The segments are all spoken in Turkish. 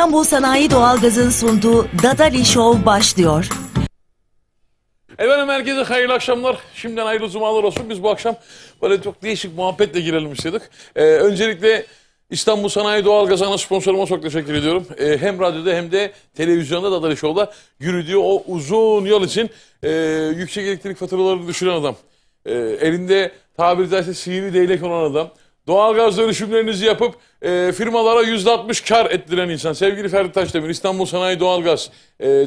İstanbul Sanayi Doğalgaz'ın sunduğu Dadali Show başlıyor. Efendim herkese hayırlı akşamlar. Şimdiden hayırlı cumalar olsun. Biz bu akşam böyle çok değişik muhabbetle girelim istedik. Öncelikle İstanbul Sanayi Doğalgaz ana sponsoruma çok teşekkür ediyorum. Hem radyoda hem de televizyonda Dadali Show'da yürüdüğü o uzun yol için yüksek elektrik faturalarını düşüren adam. Elinde tabiri caizse sihirli değnek olan adam. Doğalgaz dönüşümlerinizi yapıp firmalara %60 kar ettiren insan. Sevgili Ferdi Taşdemir, İstanbul Sanayi Doğalgaz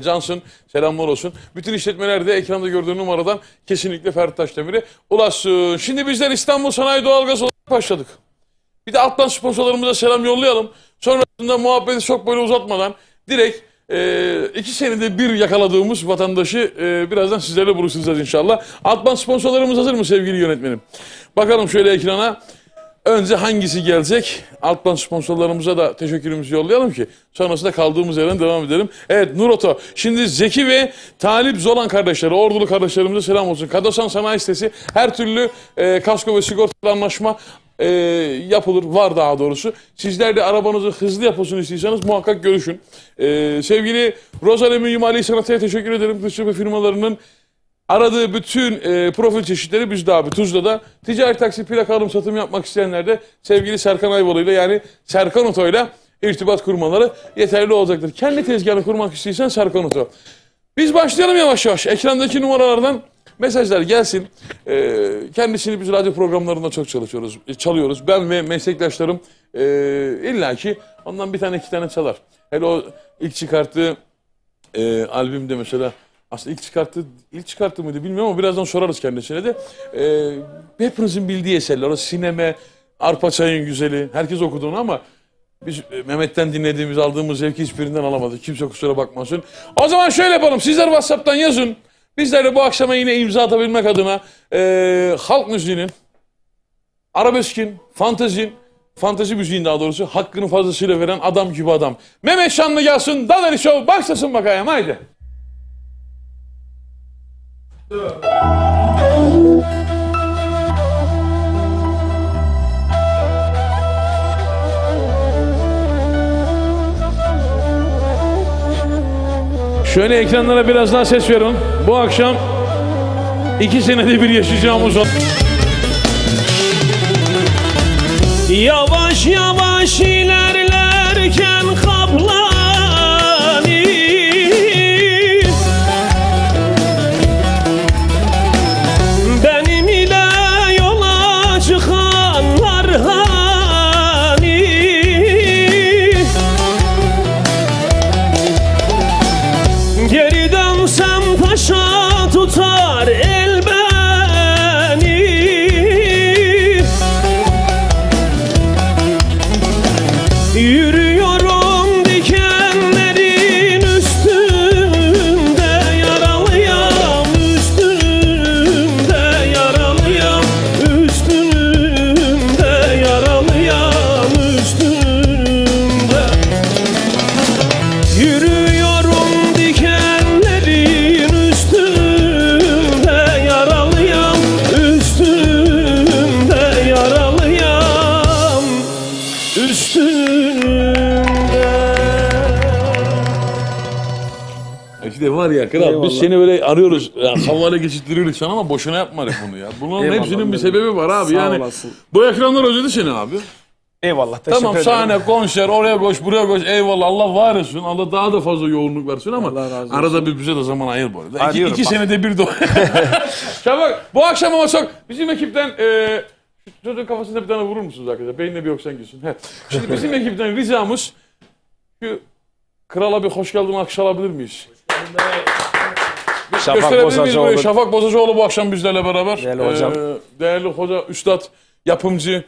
Cansın, selamlar olsun. Bütün işletmelerde ekranda gördüğün numaradan kesinlikle Ferdi Taşdemir'e ulaşsın. Şimdi bizler İstanbul Sanayi Doğalgaz olarak başladık. Bir de alttan sponsorlarımıza selam yollayalım. Sonrasında muhabbeti çok böyle uzatmadan direkt 2 senede bir yakaladığımız vatandaşı birazdan sizlerle buluşturacağız inşallah. Alttan sponsorlarımız hazır mı sevgili yönetmenim? Bakalım şöyle ekrana. Önce hangisi gelecek? Alttan sponsorlarımıza da teşekkürümüzü yollayalım ki sonrasında kaldığımız yerden devam edelim. Evet, Nur Oto. Şimdi Zeki ve Talip Zolan kardeşleri, Ordulu kardeşlerimize selam olsun. Kadosan Sanayi Sitesi her türlü kasko ve sigortalı anlaşma yapılır, var daha doğrusu. Sizler de arabanızı hızlı yapılsın istiyorsanız muhakkak görüşün. Sevgili Rozalemi Mali Sanat'a teşekkür ederim. Dış cephe firmalarının aradığı bütün profil çeşitleri bizde abi. Tuzla'da ticari taksi plaka alım satım yapmak isteyenler de sevgili Serkan Ayvalı ile yani Serkan Oto ile irtibat kurmaları yeterli olacaktır. Kendi tezgahını kurmak istiyorsan Serkan Oto. Biz başlayalım yavaş yavaş. Ekrandaki numaralardan mesajlar gelsin. Kendisini biz radyo programlarında çok çalıyoruz. Ben ve meslektaşlarım illaki ondan bir tane iki tane çalar. Hele o ilk çıkarttığı albümde mesela aslında ilk çıkarttı mıydı bilmiyorum ama birazdan sorarız kendisine de. Hepinizin bildiği eserler. O Sineme, Arpa Çayın Güzeli. Herkes okuduğunu ama biz Mehmet'ten dinlediğimiz, aldığımız zevki hiçbirinden alamadık. Kimse kusura bakmasın. O zaman şöyle yapalım. Sizler WhatsApp'tan yazın. Bizler de bu akşama yine imza atabilmek adına halk müziğinin, arabeskin, fantezi müziğin daha doğrusu hakkını fazlasıyla veren adam gibi adam. Mehmet Şanlı gelsin. Dadali Show başlasın bakayım. Haydi. Şöyle ekranlara biraz daha ses verin. Bu akşam 2 senede bir yaşayacağımız o. Yavaş yavaş ilerlerken kaplani benim ile yola çıkanlar hani geri dönsem paşa tutar el beni yürüyorum dikenlerin üstünde yaralıyam üstünde yaralıyam üstünde yaralıyam üstünde yürüyorum dikenlerin üstünde yaralıyam üstünde yaralıyam üstünde. İşte var ya kral Eyvallah. biz seni böyle arıyoruz. Yani havale geçittiriyoruz sana ama boşuna yapma bunu ya. Bunların Eyvallah, hepsinin bir eyvallah. sebebi var abi. Sağ Yani olasın. bu ekranlar özledi seni abi. Eyvallah, teşekkür Tamam ederim. sahne, konser, oraya koş, buraya koş. Eyvallah Allah var olsun. Allah daha da fazla yoğunluk versin ama Allah razı olsun. arada bir bize de zaman ayır bu arada. Arıyorum, İki bak. senede bir de. Şabak bu akşam ama çok bizim ekipten şu çocuğun kafasına bir tane vurur musunuz arkadaşlar? Beynine bir yoksan gitsin. Şimdi bizim ekipten ricamız şu krala bir hoş geldin alkış alabilir miyiz? Şafak Gösterebilir miyiz Bozacıoğlu. burayı? Şafak Bozacıoğlu bu akşam bizlerle beraber. Değerli hocam. Değerli hoca, üstad, yapımcı,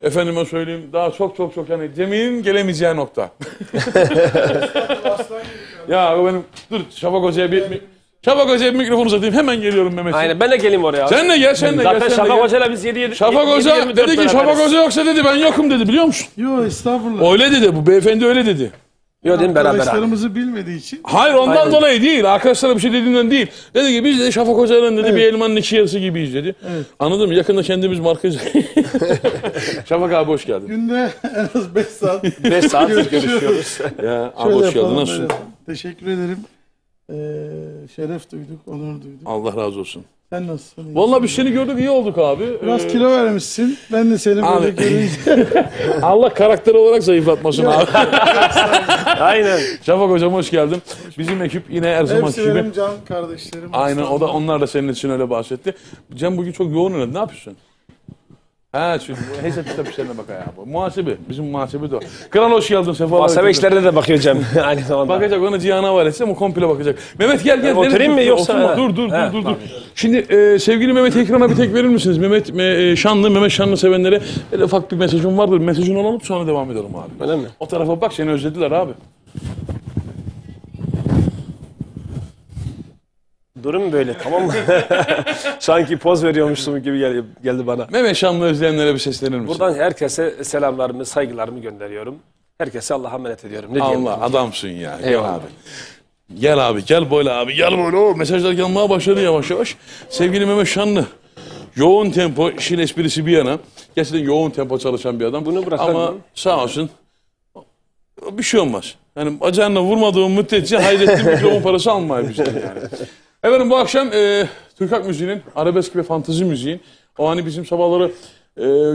efendime söyleyeyim daha çok yani Cemil'in gelemeyeceği nokta. Ya benim dur Şafak Hoca'ya bir mikrofonu uzatayım hemen geliyorum Mehmetciğim. Aynen, ben de geleyim oraya. Sen de gel. Zaten Şafak Hoca'yla biz 7-7 Şafak Hoca dedi ki Şafak Hoca yoksa dedi ben yokum dedi biliyor musun? Yok estağfurullah. Öyle dedi bu beyefendi öyle dedi. Yok değil mi, beraber abi. Arkadaşlarımızı bilmediği için. Hayır ondan Aynen. dolayı değil. Arkadaşlara bir şey dediğinden değil. Dedi ki biz de Şafak Hoca'nın dedi bir elmanın iki yarısı gibiyiz dedi. Evet. Anladın mı? Yakında kendimiz markacı. Şafak abi hoş geldin. Günde en az 5 saat 5 saat görüşüyoruz. Ya abi şöyle hoş geldin. yapalım, Nasılsın? böyle yapalım. Teşekkür ederim. Şeref duyduk, onur duyduk. Allah razı olsun. Sen nasılsın? İyi Vallahi biz misin? seni gördük iyi olduk abi. Biraz kilo vermişsin. Ben de seni Abi. böyle görünce Allah karakter olarak zayıflatmasın abi. Aynen. Şafak hocam hoş geldin. Bizim ekip yine her zamanki hepsi gibi. benim can kardeşlerim. Aynen o da İstanbul'da. onlar da senin için öyle bahsetti. Cem bugün çok yoğun oynadı. Ne yapıyorsun? Ha çünkü hesap kitap işlerine bak ya. Muhasebe. Bizim muhasebe de o. Kral hoş geldin. Sefalar Muhasebe getirdin. işlerine de bakıyor Cem. Aynı zamanda. Bakacak onu Cihan'a var etsem o komple bakacak. Mehmet gel. Oturayım mı yoksa? Oturma. Dur. He, Şimdi sevgili Mehmet ekrana bir tek verir misiniz? Mehmet Şanlı sevenlere böyle ufak bir mesajım vardır. Mesajını alalım sonra devam edelim abi. Öyle mi? O tarafa bak seni özlediler abi. Durum böyle, tamam mı? Sanki poz veriyormuşum gibi geldi bana. Mehmet Şanlı özleyenlere bir seslenir misin? Buradan herkese selamlarımı, saygılarımı gönderiyorum. Herkese Allah'a emanet ediyorum. Ne diyeyim? Allah adamsın ya. Gel Eyvallah. abi. Gel abi gel böyle abi gel böyle. O mesajlar gelmeye başladı yavaş yavaş. Sevgili Mehmet Şanlı. Yoğun tempo işin esprisi bir yana. Gerçekten yoğun tempo çalışan bir adam. Bunu bırakalım. Ama sağ olsun bir şey olmaz. Yani bacağına vurmadığım müddetçe Hayrettin mikrofon parası almıyor bizden yani. Efendim bu akşam Türk halk müziğinin, arabesk ve fantezi müziğin o hani bizim sabahları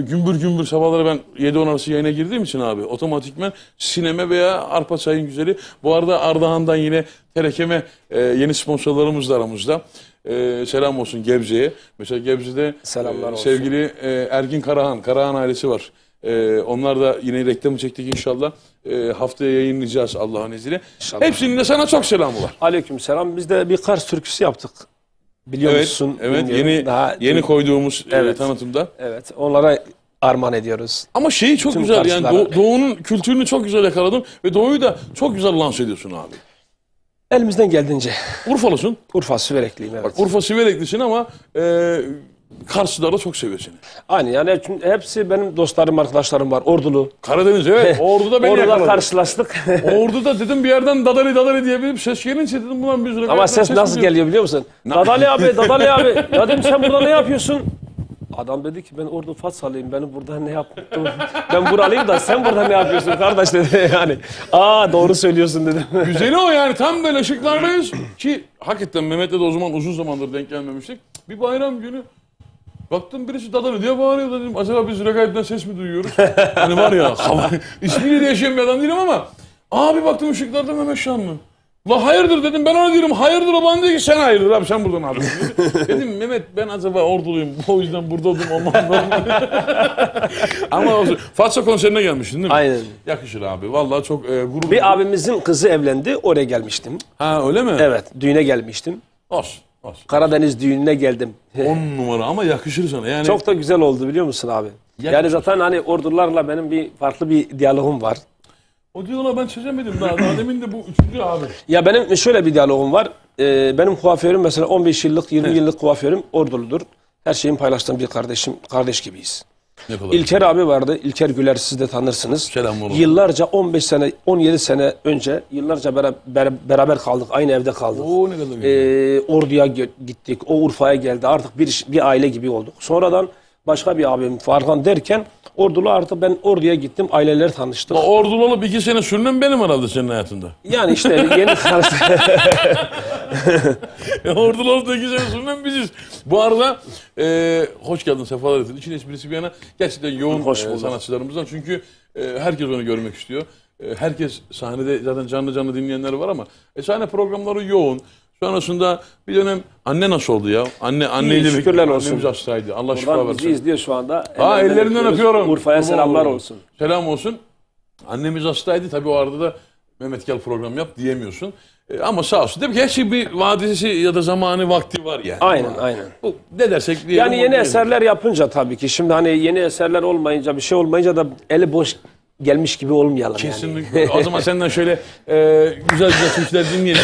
gümbür sabahları ben 7-10 arası yayına girdiğim için abi otomatikmen sineme veya arpa çayın güzeli. Bu arada Ardahan'dan yine Terekeme yeni sponsorlarımız da aramızda. Selam olsun Gebze'ye. Mesela Gebze'de Selamlar olsun. sevgili Ergin Karahan ailesi var. Onlar da yine reklamı çektik inşallah. Haftaya yayınlayacağız Allah'ın izniyle. İnşallah. Hepsinin de sana çok selamı var. Aleykümselam. Biz de bir Kars türküsü yaptık. Biliyor musun? Evet, Bilmiyorum. yeni koyduğumuz Evet. tanıtımda. Evet, onlara armağan ediyoruz. Ama şeyi çok Tüm güzel yani Karslılara. Doğu'nun kültürünü çok güzel yakaladım ve Doğu'yu da çok güzel lanse ediyorsun abi. Elimizden geldiğince. Urfalısın. Urfa Süverekliyim, evet. Urfa Sivereklisin ama Karslılar da çok seviyor seni. Aynı yani hepsi benim dostlarım, arkadaşlarım var. Ordulu. Karadeniz evet. Ordu'da beni Ordu'da yakaladı. karşılaştık. Ordu'da dedim bir yerden dadali diye bir ses gelince dedim ulan biz Ama ses nasıl geliyor biliyor musun? Dadali abi. Ya dedim sen burada ne yapıyorsun? Adam dedi ki ben Ordu Fatsalıyım. Beni burada ne yaptım? Ben buralıyım da sen burada ne yapıyorsun kardeş dedi yani. Doğru söylüyorsun dedim. Güzeli o yani tam böyle ışıklardayız ki hakikaten Mehmet'le de o zaman uzun zamandır denk gelmemiştik. Bir bayram günü baktım birisi dadali diye bağırıyor dedim. Acaba biz Regaip'ten ses mi duyuyoruz? Hani var ya ismiyle de yaşayan bir adam değilim ama abi baktım ışıklarda Mehmet Şanlı. La hayırdır dedim ben ona diyorum hayırdır o bana diyor ki sen hayırdır abi sen buradan abi. Dedim Mehmet ben acaba Orduluyum o yüzden burada oldum ama olsun. Fatsa konserine gelmiştin değil mi? Aynen. Yakışır abi vallahi çok gurur. Bir abimizin kızı evlendi. Oraya gelmiştim. Ha öyle mi? Evet, düğüne gelmiştim. Olsun. Karadeniz düğününe geldim. 10 numara ama yakışır sana yani. Çok da güzel oldu biliyor musun abi? Yani zaten hani ordularla benim bir farklı bir diyalogum var. O diyorlar ben çözemedim daha demin de bu üçüncü abi. Ya benim şöyle bir diyalogum var. Benim kuaförüm mesela 15 yıllık, 20 yıllık kuaförüm Orduludur. Her şeyimi paylaştığım bir kardeş gibiyiz. Ne kadar. İlker abi vardı. İlker Güler siz de tanırsınız. Selam olsun. Yıllarca 15 sene, 17 sene önce yıllarca beraber kaldık. Aynı evde kaldık. Oo ne kadar güzel. Ordu'ya gittik. O Urfa'ya geldi. Artık bir aile gibi olduk. Sonradan başka bir abim Farhan derken Ordulu artık ben Ordu'ya gittim. Aileler tanıştık. Ordulu olup 2 sene sürünen benim herhalde senin hayatında. Yani işte yeni tanıştık. Ordulu olup da 2 sene sürünen biziz. Bu arada hoş geldin sefalar getirdin. İçin esprisi bir yana gerçekten yoğun Hoş bulduk. sanatçılarımızdan. Çünkü herkes onu görmek istiyor. Herkes sahnede zaten canlı dinleyenler var ama sahne programları yoğun. Sonrasında bir dönem anne nasıl oldu ya? Anneyle şükürler olsun. Annemiz hastaydı. Allah şifa Buradan bizi versin. izliyor şu anda. Ellerinden öpüyorum. Urfa'ya Kurban selamlar olurum. olsun. Selam olsun. Annemiz hastaydı. Tabii o arada da Mehmet gel program yap diyemiyorsun. Ama sağ olsun. Demek ki her şey bir vadisi ya da zamanı vakti var yani. Aynen. Bu ne dersek diyelim. Yani yeni diyelim. eserler yapınca tabii ki. Şimdi hani yeni eserler olmayınca, bir şey olmayınca da eli boş gelmiş gibi olmayalım yani. Kesinlikle. O zaman senden şöyle güzel türküler dinleyelim.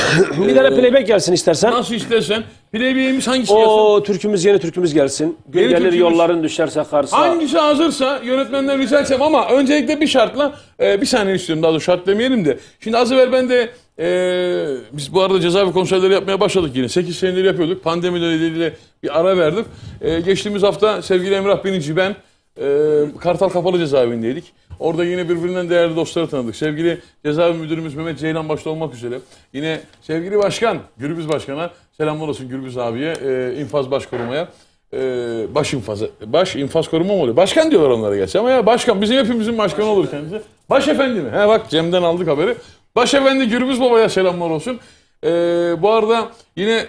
Bir tane playback gelsin istersen. Nasıl istersen. Playback'imiz hangisi gelsin? O türkümüz, yeni türkümüz gelsin. Gün Yeni gelir türkümüz. yolların düşerse Kars'a. Hangisi hazırsa yönetmenden rica etsem ama öncelikle bir şartla bir saniye istiyorum daha doğrusu şart demeyelim de. Şimdi az evvel ben de biz bu arada cezaevi konserleri yapmaya başladık yine. 8 senedir yapıyorduk. Pandemi nedeniyle bir ara verdik. Geçtiğimiz hafta sevgili Emrah Binici ben Kartal Kapalı Cezaevindeydik. Orada yine birbirinden değerli dostları tanıdık. Sevgili cezaevi müdürümüz Mehmet Ceylan başta olmak üzere. Yine sevgili başkan, Gürbüz Başkan'a selamlar olsun, Gürbüz abiye, infaz başkorumaya. Baş infaz koruma mı oluyor? Başkan diyorlar onlara gerçi ama ya başkan, bizim hepimizin başkanı olur kendisi. Başefendi mi? He bak, Cem'den aldık haberi. Başefendi Gürbüz Baba'ya selamlar olsun. Bu arada yine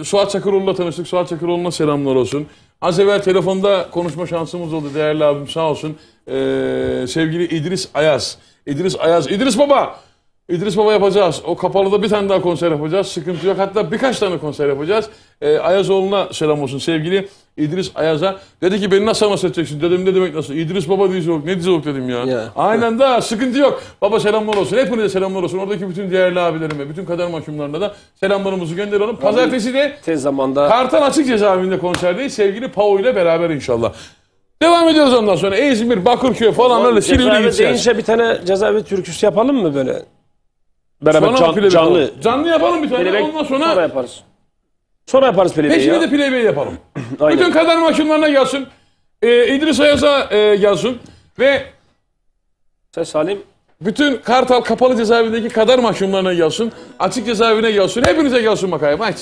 Suat Çakıroğlu'yla tanıştık. Suat Çakıroğlu'na selamlar olsun. Az evvel telefonda konuşma şansımız oldu. Değerli abim sağ olsun. Sevgili İdris Ayaz. İdris Baba! İdris Baba yapacağız. O kapalıda bir tane daha konser yapacağız. Sıkıntı yok. Hatta birkaç tane konser yapacağız. Ayazoğlu'na selam olsun. Sevgili İdris Ayaz'a. Dedi ki beni nasıl anons edeceksin? Dedim ne demek nasıl? İdris Baba dizi yok. Ne dizi yok dedim ya. Aynen da sıkıntı yok. Baba selamlar olsun. Hepinize selamlar olsun. Oradaki bütün değerli abilerime, bütün kader mahkumlarına da selamlarımızı gönderelim. Pazartesi de tez zamanda Kartal Açık Cezaevinde konserdeyiz. Sevgili Pao ile beraber inşallah. Devam ediyoruz ondan sonra. İzmir, Bakırköy falan öyle Silivri'ye gideceğiz. deyince bir tane cezaevi türküsü yapalım mı böyle? Beraber Sonra canlı. Canlı yapalım bir tane. Playback Ondan sonra yaparız. Sonra yaparız playback'i peşine ya. de playback yapalım. Aynen. Bütün kader mahkumlarına gelsin. İdris Ayaz'a gelsin. Ve Ses alayım. bütün Kartal Kapalı Cezaevindeki kader mahkumlarına gelsin. Açık Cezaevine gelsin. Hepinize gelsin bakayım. Hadi.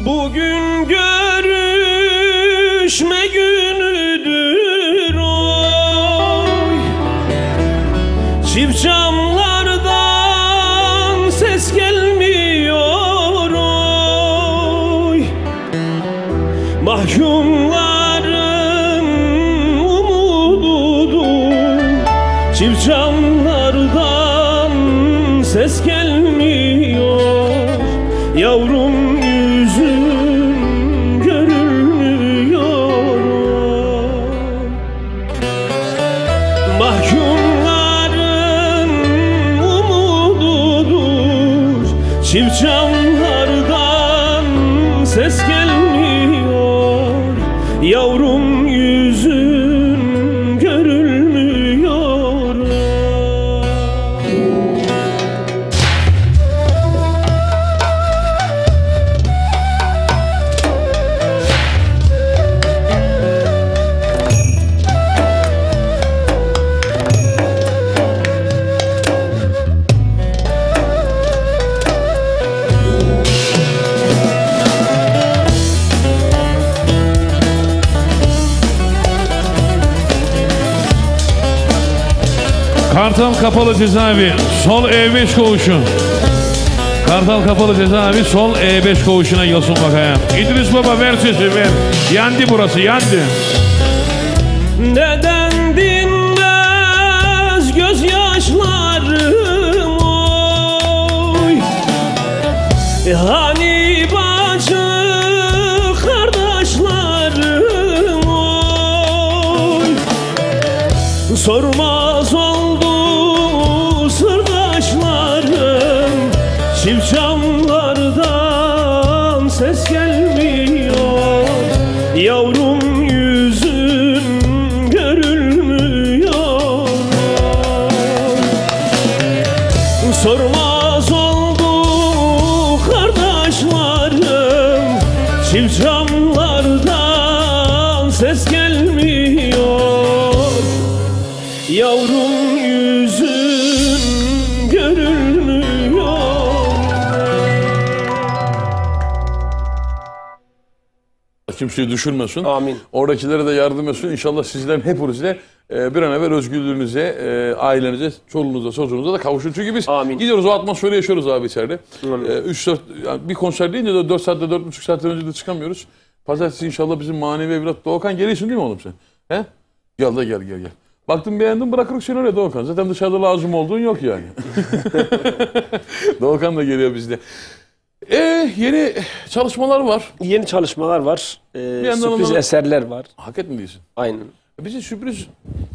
Bugün görüşme günüdür oy. Çift camlardan ses gelmiyor oy. Mahkumların umududur. Çift camlardan ses gelmiyor. Yavrum yüzün görünmüyor. Mahkumların umududur. Çift camlardan ses gelmiyor. Yavrum yüzün görünmüyor. Kartal Kapalı Cezaevi sol E5 koğuşun. Kartal Kapalı Cezaevi sol E5 koğuşuna gelsin bakayım. İdris Baba ver sesi ver. Yandı burası yandı. Neden dinmez gözyaşlarım oy. Hani bacı kardeşlerim oy. Sormaz oldu sırdaşlarım. Çift camlardan ses gelmiyor. Yavrum yüzün görülmüyor. Sormaz oldu kardeşlerim. Çift camlardan ses gelmiyor. Yavrum yüzün görülmüyor. Kimseyi düşürmesin. Amin. Oradakilere de yardım etsin. İnşallah sizlerin hepinizle bir an evvel özgürlüğünüze, ailenize, çoluğunuza, çocuğunuza da kavuşun. Çünkü biz gidiyoruz, o atmosferi yaşıyoruz abi içeride. 3-4 yani bir konser deyince de 4 saatte, 4,5 saatten önce de çıkamıyoruz. Pazartesi inşallah bizim manevi evlat Doğukan geliyorsun değil mi oğlum sen? He? Gel de gel. Baktım beğendim, bırakırız seni öyle Doğukan. Zaten dışarıda lazım olduğun yok yani. Doğukan da geliyor bizde. Yeni çalışmalar var. Yeni çalışmalar var. Sürpriz onları eserler var. Hak etmediysin. Aynen. Bize sürpriz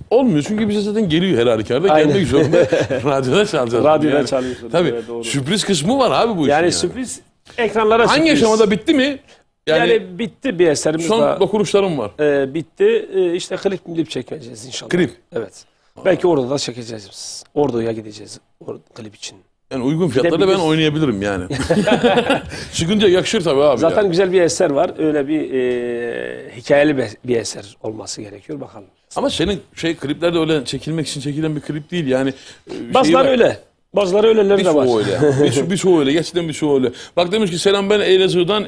olmuyor çünkü bize zaten geliyor her halükarda. Aynen. Gelmek zorunda. Radyoda çalacağız. Radyoda yani. çalıyorsun. Tabii. Evet, doğru. Sürpriz kısmı var abi bu işin. Yani sürpriz ekranlara Hangi sürpriz. aşamada bitti mi? Yani bitti bir eserimiz son daha. dokunuşlarım var. Bitti. İşte klip çekeceğiz inşallah. Klip. Evet. Belki orada da çekeceğiz biz. Ordu'ya gideceğiz. Klip için. Yani uygun fiyatlarda ben Gidebiliriz. oynayabilirim yani. Sıkınca yakışır tabii abi. Zaten ya. güzel bir eser var. Öyle bir hikayeli bir eser olması gerekiyor. Bakalım. Ama senin kliplerde öyle çekilmek için çekilen bir klip değil yani. Bazıları öyle. Bazıları öyleleri de var. Birçoğu öyle. Birçoğu öyle. Gerçekten birçoğu öyle. Bak demiş ki selam ben Elazığ'dan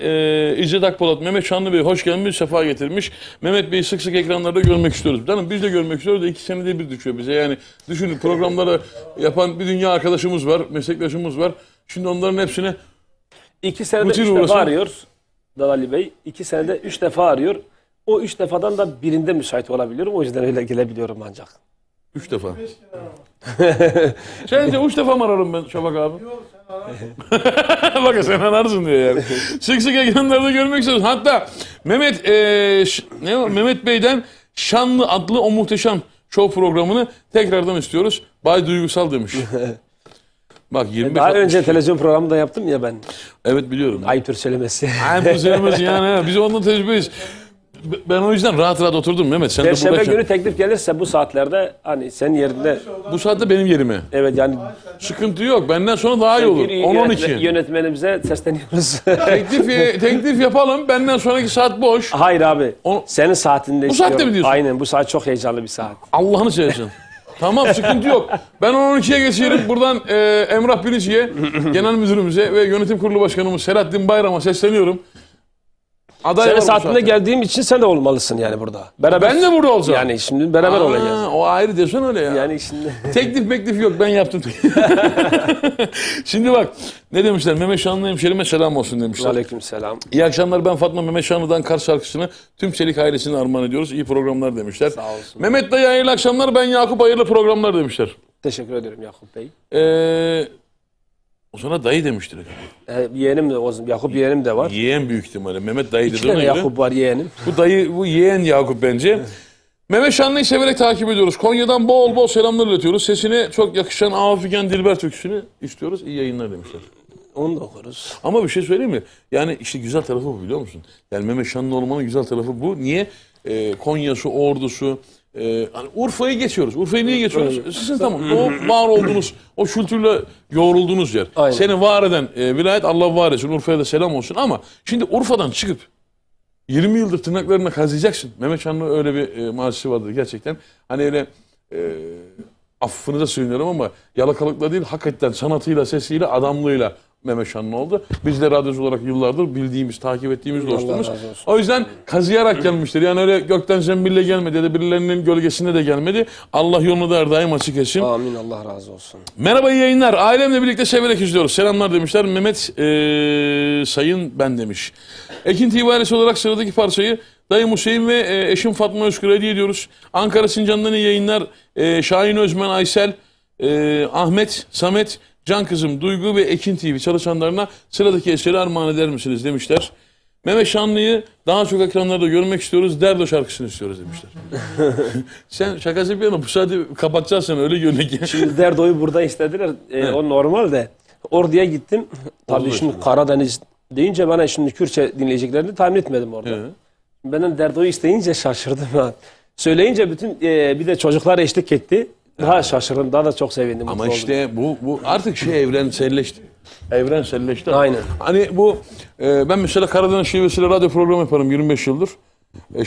İzzet Akpolat. Mehmet Şanlı Bey hoş gelmiş, sefa getirmiş. Mehmet Bey'i sık sık ekranlarda görmek istiyoruz. Canım biz de görmek istiyoruz da 2 senede bir düşüyor bize. Yani düşünün programları yapan bir dünya arkadaşımız var, meslektaşımız var. Şimdi onların hepsine 2 senede 3 Mutir defa uğrasın. arıyor Dadali Bey. 2 senede 3 defa arıyor. O 3 defadan da birinde müsait olabiliyorum. O yüzden öyle gelebiliyorum ancak. 3 defa. Sence 3 defa mı ararım ben Şafak abi? Yok sen ararsın. Bak sen ararsın diyor yani. Sık sık ekranlarda görmek istiyoruz. Hatta Mehmet Bey'den Şanlı adlı o muhteşem show programını tekrardan istiyoruz. Bay Duygusal demiş. Bak 25 Daha 60. önce televizyon programı da yaptım ya ben. Evet biliyorum. Ayıptır söylemesi. Ayıp söylemesi yani. Biz ondan tecrübeyiz. Ben o yüzden rahat rahat oturdum Mehmet. Sen de Perşembe buradayken. günü teklif gelirse bu saatlerde hani senin yerinde Bu saatte benim yerime. evet yani Sıkıntı yok. Benden sonra daha iyi olur. 10-12. Yönetmenimize sesleniyoruz. Teklif yapalım. Benden sonraki saat boş. Hayır abi. O- Senin saatinde Bu saatte istiyorum. mi diyorsun? Aynen bu saat çok heyecanlı bir saat. Allah'ını seversen. Tamam sıkıntı yok. Ben 12'ye geçerim. Buradan Emrah Birici'ye, genel müdürümüze ve yönetim kurulu başkanımız Selahattin Bayram'a sesleniyorum. Aday Senin var bu saatinde saatte. geldiğim için sen de olmalısın yani burada. Beraber. Ben de burada olacağım. Yani şimdi beraber olacağız. O ayrı desene öyle ya. Yani şimdi Teklif yok ben yaptım. Şimdi bak ne demişler Mehmet Şanlı hemşerime selam olsun demişler. aleykümselam. İyi akşamlar ben Fatma Mehmet Şanlı'dan Kars şarkısını tüm Çelik ailesine armağan ediyoruz. İyi programlar demişler. Sağ olsun. Mehmet dayı hayırlı akşamlar ben Yakup hayırlı programlar demişler. Teşekkür ederim Yakup Bey. O sana dayı demiştir. Yeğenim de Yakup yeğenim de var. Yeğen büyük ihtimalle. Mehmet dayı İki dediğine tane göre. Yakup var yeğenim. Bu yeğen Yakup bence. Mehmet Şanlı'yı severek takip ediyoruz. Konya'dan bol bol selamlar iletiyoruz. Sesine çok yakışan Afigen Dilber türküsünü istiyoruz. İyi yayınlar demişler. Onu da okuruz. Ama bir şey söyleyeyim mi? Yani işte güzel tarafı bu biliyor musun? Yani Mehmet Şanlı olmanın güzel tarafı bu. Niye? Konya'sı, Ordu'su, hani Urfa'yı geçiyoruz. Urfa'yı niye geçiyoruz? Sizin tamam. O var olduğunuz, o kültürle yoğrulduğunuz yer. Aynen. Seni var eden vilayet Allah var etsin. Urfa'ya da selam olsun. Ama şimdi Urfa'dan çıkıp 20 yıldır tırnaklarına kazıyacaksın. Mehmet Şanlı öyle bir mazisi vardır gerçekten. Hani öyle affını da sığınıyorum ama yalakalıkla değil hakikaten sanatıyla, sesiyle, adamlığıyla Mehmet Şanlı oldu. Biz de radyocu olarak yıllardır bildiğimiz, takip ettiğimiz dostumuz. razı olsun. O yüzden kazıyarak gelmiştir. Yani öyle gökten zembille gelmedi ya da birilerinin gölgesinde de gelmedi. Allah yolunu da her daim açık etsin. Amin Allah razı olsun. Merhaba iyi yayınlar. Ailemle birlikte severek izliyoruz. Selamlar demişler. Mehmet Sayın ben demiş. Ekin tibaresi olarak sıradaki parçayı dayım Hüseyin ve eşim Fatma Özgür'e hediye ediyoruz. Ankara Sincan'dan iyi yayınlar. Şahin Özmen, Aysel, Ahmet, Samet, Can Kızım, Duygu ve Ekin TV çalışanlarına sıradaki eseri armağan eder misiniz demişler. Mehmet Şanlı'yı daha çok ekranlarda görmek istiyoruz. Derdo şarkısını istiyoruz demişler. Sen şakası bir yana bu saati kapatacağız sen öyle görünüyor ki. Şimdi Derdo'yu burada istediler. O normal de. Ordu'ya gittim. Tabii Ordu şimdi işte. Karadeniz deyince bana şimdi Kürtçe dinleyeceklerini tahmin etmedim orada. Evet. Benim Derdo'yu isteyince şaşırdım ha. Söyleyince bütün bir de çocuklar eşlik etti. Daha şaşırdım, daha da çok sevindim. Ama mutlu oldum. işte bu artık evrenselleşti. Evrenselleşti. Aynen. Hani bu ben mesela Karadeniz şivesiyle radyo programı yaparım 25 yıldır.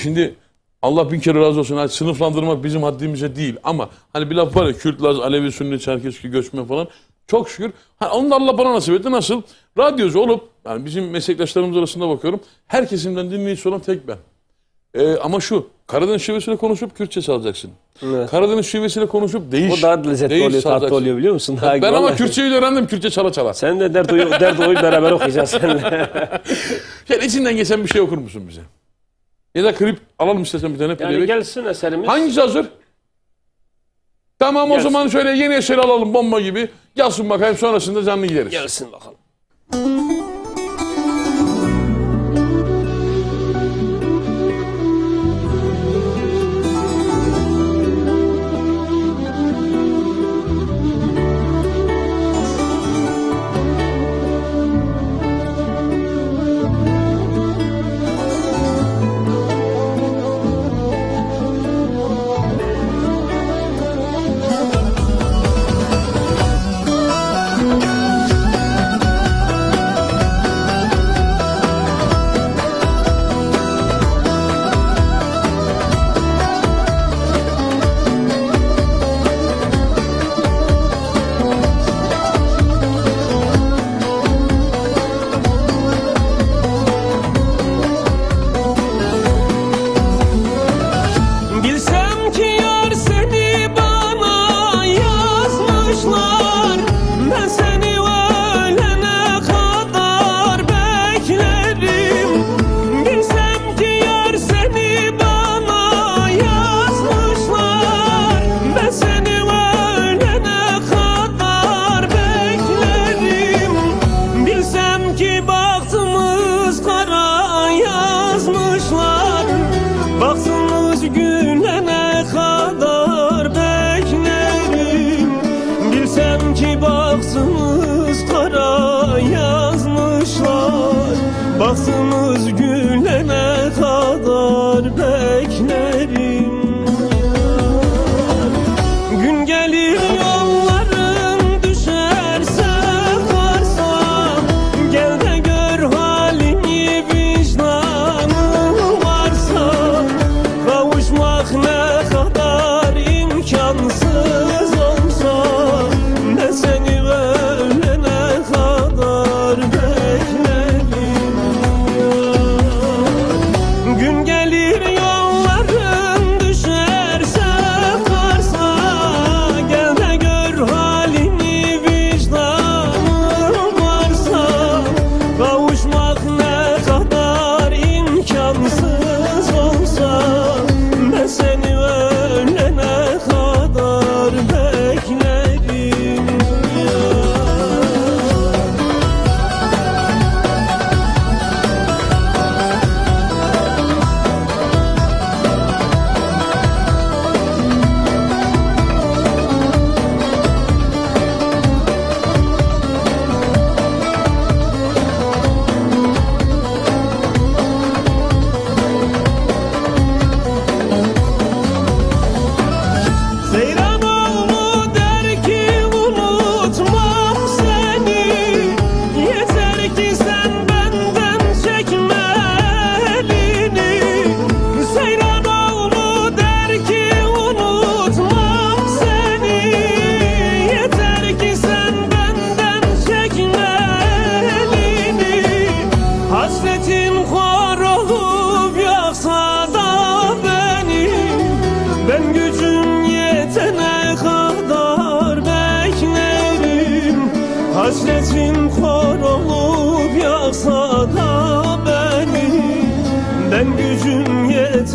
Şimdi Allah bin kere razı olsun. Hani sınıflandırmak bizim haddimize değil ama hani bir laf var ya Kürt, Laz, Alevi, Sünni, Çerkeski, göçmen falan. Çok şükür. Onu da Allah bana nasip etti. Nasıl? Radyocu olup yani bizim meslektaşlarımız arasında bakıyorum. Her kesimden dinleyici olan tek ben. Ama şu Karadeniz şivesiyle konuşup Kürtçe salacaksın. Evet. Karadeniz şivesiyle konuşup değiş. O daha lezzetli değiş oluyor, tatlı salacaksın. oluyor biliyor musun? Daha Ben ama vallahi. Kürtçeyi de öğrendim. Kürtçe çala çala. Sen de Derdo'yu beraber okuyacağız seninle. Yani içinden geçen bir şey okur musun bize? Ya da klip alalım istersen bir tane. Yani playback. gelsin eserimiz. Hangisi hazır? Tamam o Gelsin. zaman şöyle yeni eseri alalım bomba gibi. Yazsın bakayım sonrasında canlı gideriz. Gelsin bakalım.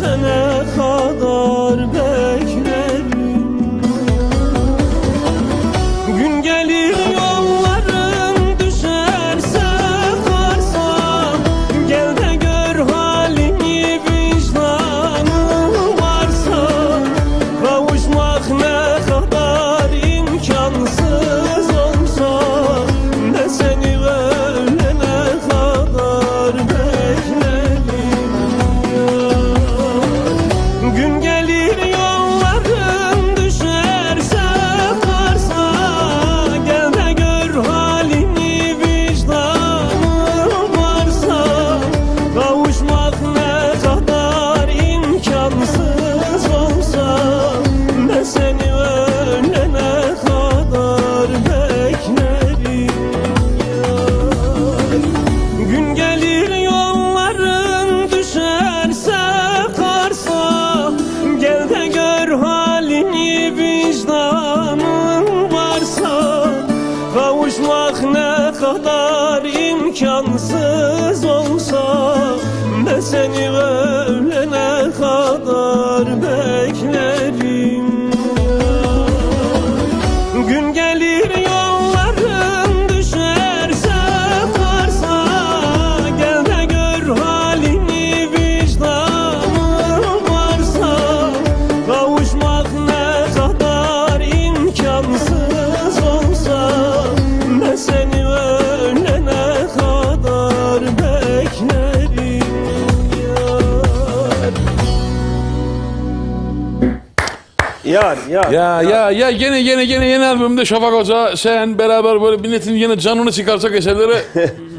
ölene kadar beklerim. Gün gelir yolların düşerse karsa, gel de gör halimi vicdanım varsa. Kavuşmak ne kadar imkansız olsa, ben seni ölene kadar beklerim ya. Gün gelir yolların düşerse karsa, gel de gör halimi vicdanım varsa. Kavuşmak ne kadar imkansız olsa, ben seni ölene kadar beklerim ya. Gün gelir yolların düşerse karsa, gel de gör halini vicdanın varsa. Kavuşmak ne kadar imkansız olsa, ben seni ölene kadar beklerim ya. Gün gelir yolların düşerse karsa, gel de gör halini vicdanın varsa. Kavuşmak ne kadar imkansız olsa, ben seni ölene kadar beklerim yar. Ya gene yeni albümde Şafak Hoca sen beraber böyle milletin yine canını çıkarsak eserlere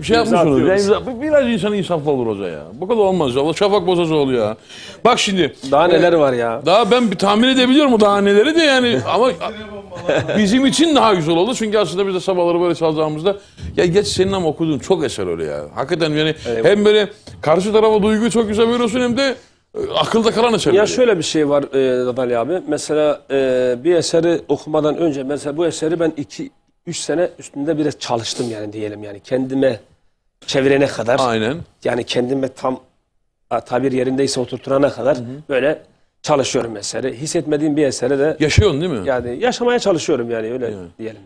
şey yapmışsınız. Yani biraz insan insaflı olur hoca ya. Bu kadar olmaz ya. Şafak Bozazoğlu ya. Bak şimdi. Daha neler var ya. Daha ben bir tahmin edebiliyorum o daha neleri de yani ama bizim için daha güzel oldu. Çünkü aslında biz de sabahları böyle çalacağımızda ya geç senin ama okuduğun çok eser öyle ya. Hakikaten yani hem böyle karşı tarafa duyguyu çok güzel veriyorsun hem de akılda kalan eser. Ya şöyle bir şey var Dadali abi. Mesela bir eseri okumadan önce mesela bu eseri ben 2-3 sene üstünde biraz çalıştım yani diyelim yani kendime çevirene kadar. Aynen. Yani kendime tam tabir yerindeyse oturturana kadar böyle çalışıyorum eseri. Hissetmediğim bir eseri de Yaşıyorsun değil mi? yani yaşamaya çalışıyorum yani öyle diyelim.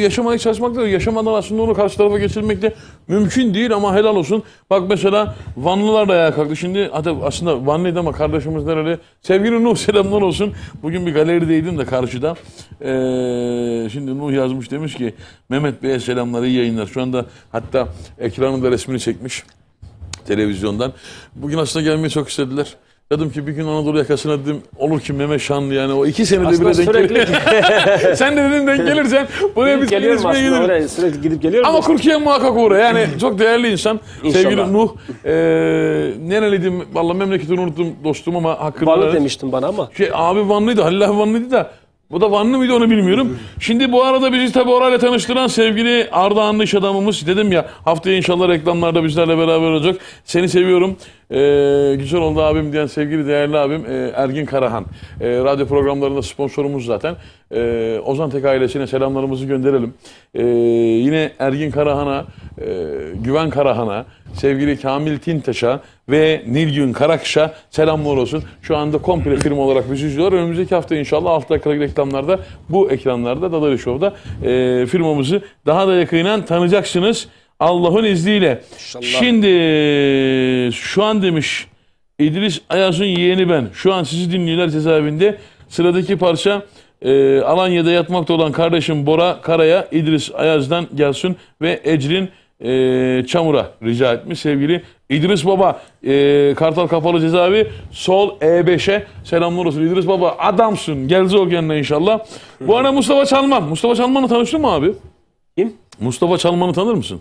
Yaşamaya çalışmak da yaşamadan aslında onu karşı tarafa geçirmek de mümkün değil ama helal olsun. Bak mesela Vanlılar da ayağa kalktı. Şimdi hatta aslında Vanlıydı ama kardeşimiz nereli? Sevgili Nuh selamlar olsun. Bugün bir galerideydim de karşıda. Şimdi Nuh yazmış demiş ki Mehmet Bey'e selamlar, iyi yayınlar. Şu anda hatta ekranında resmini çekmiş televizyondan. Bugün aslında gelmeyi çok istediler. Dedim ki bir gün Anadolu yakasına dedim olur ki Mehmet Şanlı yani o 2 senede bile denk gelir. Sen de dedim denk gelirsen buraya bir geliyorum aslında oraya sürekli gidip geliyorum. Ama Kurkiye muhakkak uğra yani çok değerli insan. İnşallah. Sevgili Nuh. Nereliydim valla memleketini unuttum dostum ama hakkında. Vanlı demiştin bana ama. Abi Vanlıydı Halil abi Vanlıydı da. Bu da Vanlı mıydı onu bilmiyorum. Şimdi bu arada bizi tabii orayla tanıştıran sevgili Ardahanlı iş adamımız. Dedim ya haftaya inşallah reklamlarda bizlerle beraber olacak. Seni seviyorum. Güzel oldu abim diyen sevgili değerli abim Ergin Karahan. Radyo programlarında sponsorumuz zaten. Ozan Tek ailesine selamlarımızı gönderelim. Yine Ergin Karahan'a, Güven Karahan'a, sevgili Kamil Tintaş'a ve Nilgün Karakış'a selamlar olsun. Şu anda komple firma olarak bizi izliyorlar. Önümüzdeki hafta inşallah 6 dakikalık reklamlarda bu ekranlarda Dadali Show'da firmamızı daha da yakından tanıyacaksınız. Allah'ın izniyle. İnşallah. Şimdi şu an demiş İdris Ayaz'ın yeğeni ben. Şu an sizi dinliyorlar cezaevinde. Sıradaki parça Alanya'da yatmakta olan kardeşim Bora Kara'ya İdris Ayaz'dan gelsin ve Ecrin Çamur'a rica etmiş sevgili İdris Baba. Kartal Kapalı Cezaevi sol E5'e selamlar olsun. İdris Baba adamsın. Gelecek o kendine inşallah. Bu arada Mustafa Çalman. Mustafa Çalman'la tanıştın mı abi? Kim? Mustafa Çalman'ı tanır mısın?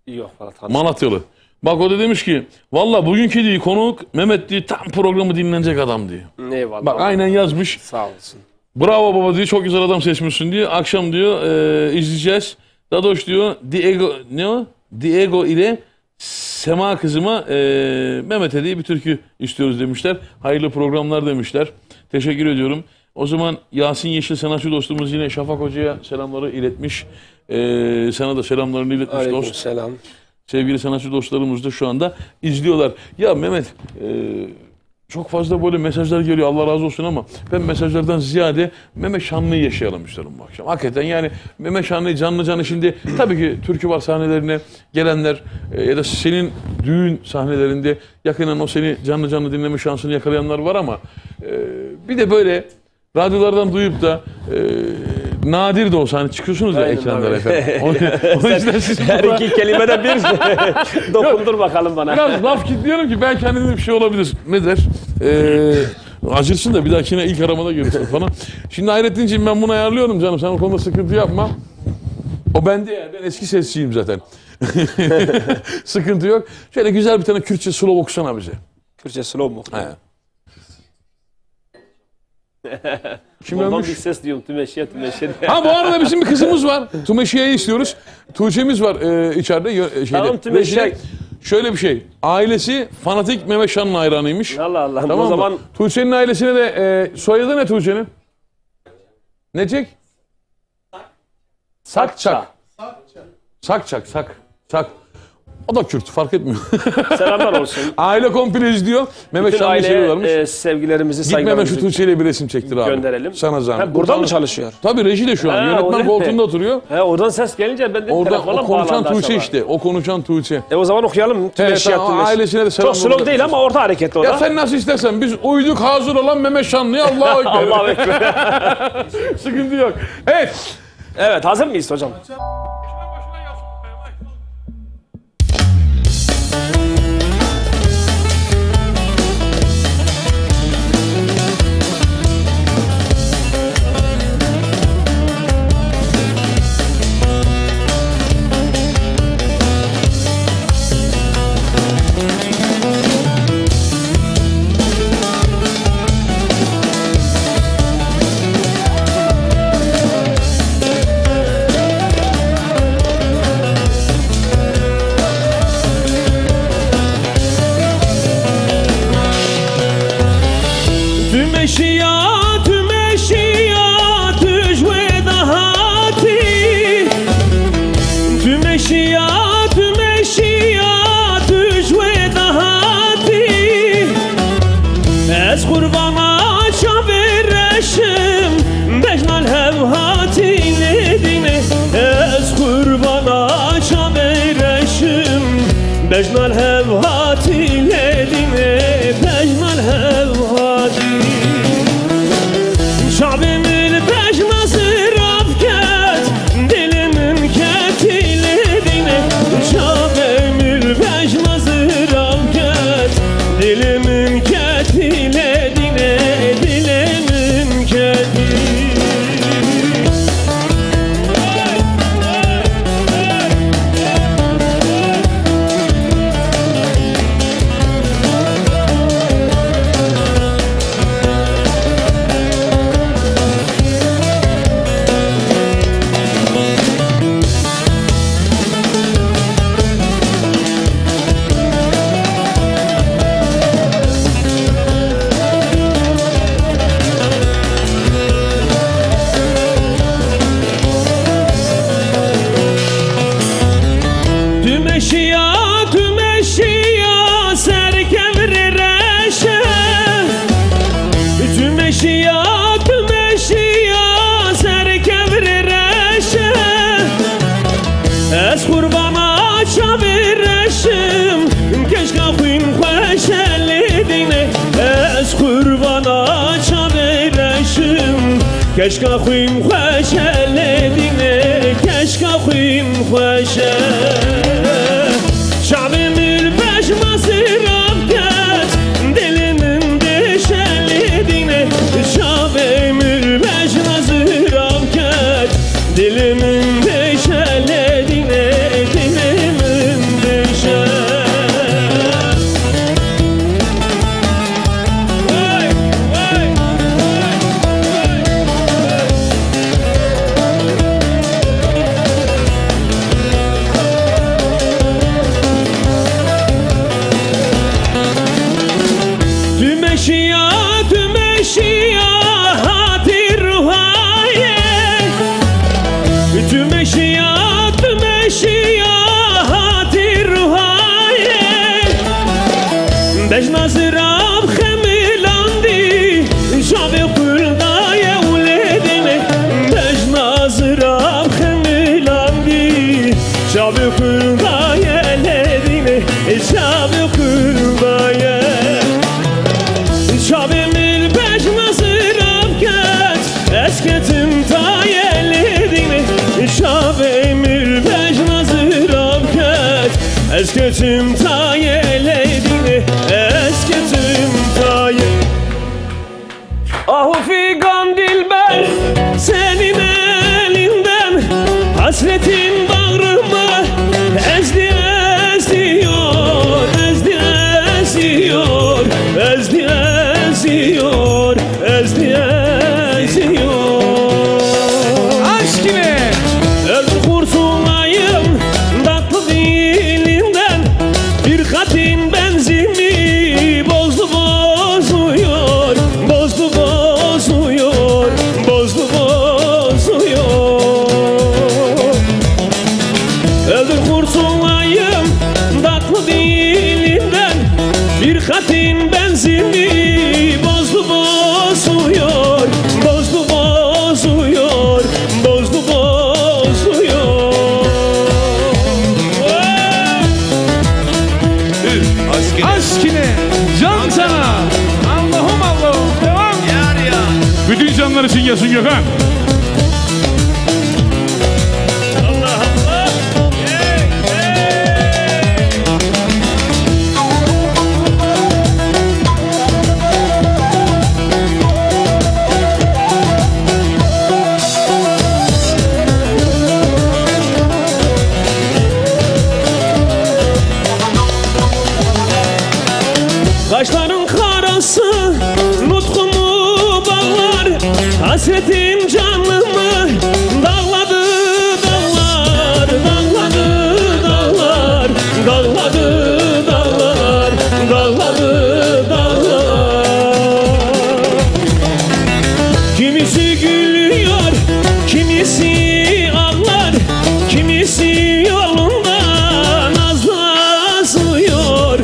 Yok valla Malatyalı. Bak o da demiş ki valla bugünkü diye konuk Mehmet diye tam programı dinlenecek adam diyor. Eyvallah. Bak aynen yazmış. Sağ olasın. Bravo baba diyor çok güzel adam seçmişsin diyor. Akşam diyor izleyeceğiz. Dadoş diyor Diego ne o? Diego ile Sema kızıma Mehmet'e diye bir türkü istiyoruz demişler. Hayırlı programlar demişler. Teşekkür ediyorum. O zaman Yasin Yeşil sanatçı dostumuz yine Şafak Hoca'ya selamları iletmiş. Sana da selamlarını iletmiş dost. Aleykümselam. Sevgili sanatçı dostlarımız da şu anda izliyorlar. Ya Mehmet çok fazla böyle mesajlar geliyor, Allah razı olsun, ama ben mesajlardan ziyade Mehmet Şanlı'yı yaşayalım istiyorum bu akşam. Hakikaten yani Mehmet Şanlı'yı canlı canlı, şimdi tabii ki Türkü Var sahnelerine gelenler ya da senin düğün sahnelerinde yakından o seni canlı canlı dinleme şansını yakalayanlar var, ama bir de böyle radyolardan duyup da nadir de olsa hani çıkıyorsunuz ya Aynen, ekranlara tabii. efendim. O yüzden siz Her iki kelimede bir dokundur bakalım bana. biraz laf kilitliyorum ki belki hani bir şey olabilir. Ne der? Acırsın da bir dahakine ilk aramada görürsün falan. Şimdi Hayrettin'ciğim ben bunu ayarlıyorum canım. Sen o konuda sıkıntı yapma. O bende ya. Ben eski sesçiyim zaten. Sıkıntı yok. Şöyle güzel bir tane Kürtçe slow okusana bize. Kürtçe slow mu? He. Kim Ondan ölmüş? bir ses diyorum. Tümeşiye. Ha bu arada bizim bir kızımız var. Tumeşiye'yi istiyoruz. Tuğçe'miz var içeride. Şeyde, Tamam, Tumeşiye. rejide. Şöyle bir şey. Ailesi fanatik Mehmet Şan'ın hayranıymış. Allah Allah. Tamam O mı? zaman Tuğçe'nin ailesine de soyadı ne Tuğçe'nin? Necek? Sakçak. Sak. O da Kürt, fark etmiyor. selamlar olsun. Aile komple izliyor. Mehmet Bütün Şanlı'yı seviyorlarmış. aileye sevgilerimizi, Git Mehmet şu saygılarımızı Tuğçe'yle bir resim çektir abi. gönderelim. Sana zahmet. Ha, burada mı çalışıyor? Tabii reji de şu an. Ha, o Yönetmen değil mi? koltuğunda oturuyor. He, oradan ses gelince ben de Orada telefona o konuşan bağlandı Tuğçe acaba. işte. O konuşan Tuğçe. O zaman okuyalım. Tümeşiye. tamam, ailesine de selam Çok slow değil ama orta hareketli o da. Ya sen nasıl istersen, biz uyduk hazır olan Mehmet Şanlı'ya Allah'a ekber. Allahu Ekber. Sıkıntı yok. Evet. Evet, hazır mıyız hocam? Bejnal hevhati ledine, bejnal hevhati Şabimin pejnası rafket, dilimin ketiledine Şabimin pejnası rafket, dilimin ketiledine Dilimin ketiledine Keşke xuyim xoşe ledine, keşke xuyim xoşe Şabimil peşması rafket, dilimin deşeledine Şabimil peşması rafket, dilimin deşeledine Dilimin deşeledine Esketim tayeledin, esketim taye. Ah figan dilber senin elinden, hasretin bağrımı ezdi eziyor, ezdi eziyor, ezdi eziyor, ezdi eziyor. Aşk ile öldü kurtulayım tatlı dilinden, bir hatin benzimi bozdu bozuyor, bozdu bozuyor, bozdu bozuyor. Öldür kurtulayım tatlı dilinden, bir hatin benzimi bozdu bozuyor, bozdu bozuyor, bozdu bozuyor. Aşk ile can sana. Allah'ım Allah'ım. Devam. Bütün canlar için gelsin Gökhan. Allah Allah. Hey, hey. Kaşların karası nutkumu bağlar, hasretim canımı dağladı dağlar, dağladı dağlar, dağladı dağlar, dağladı dağlar. Kimisi gülüyor, kimisi ağlar, kimisi yolundan azdı azıyor,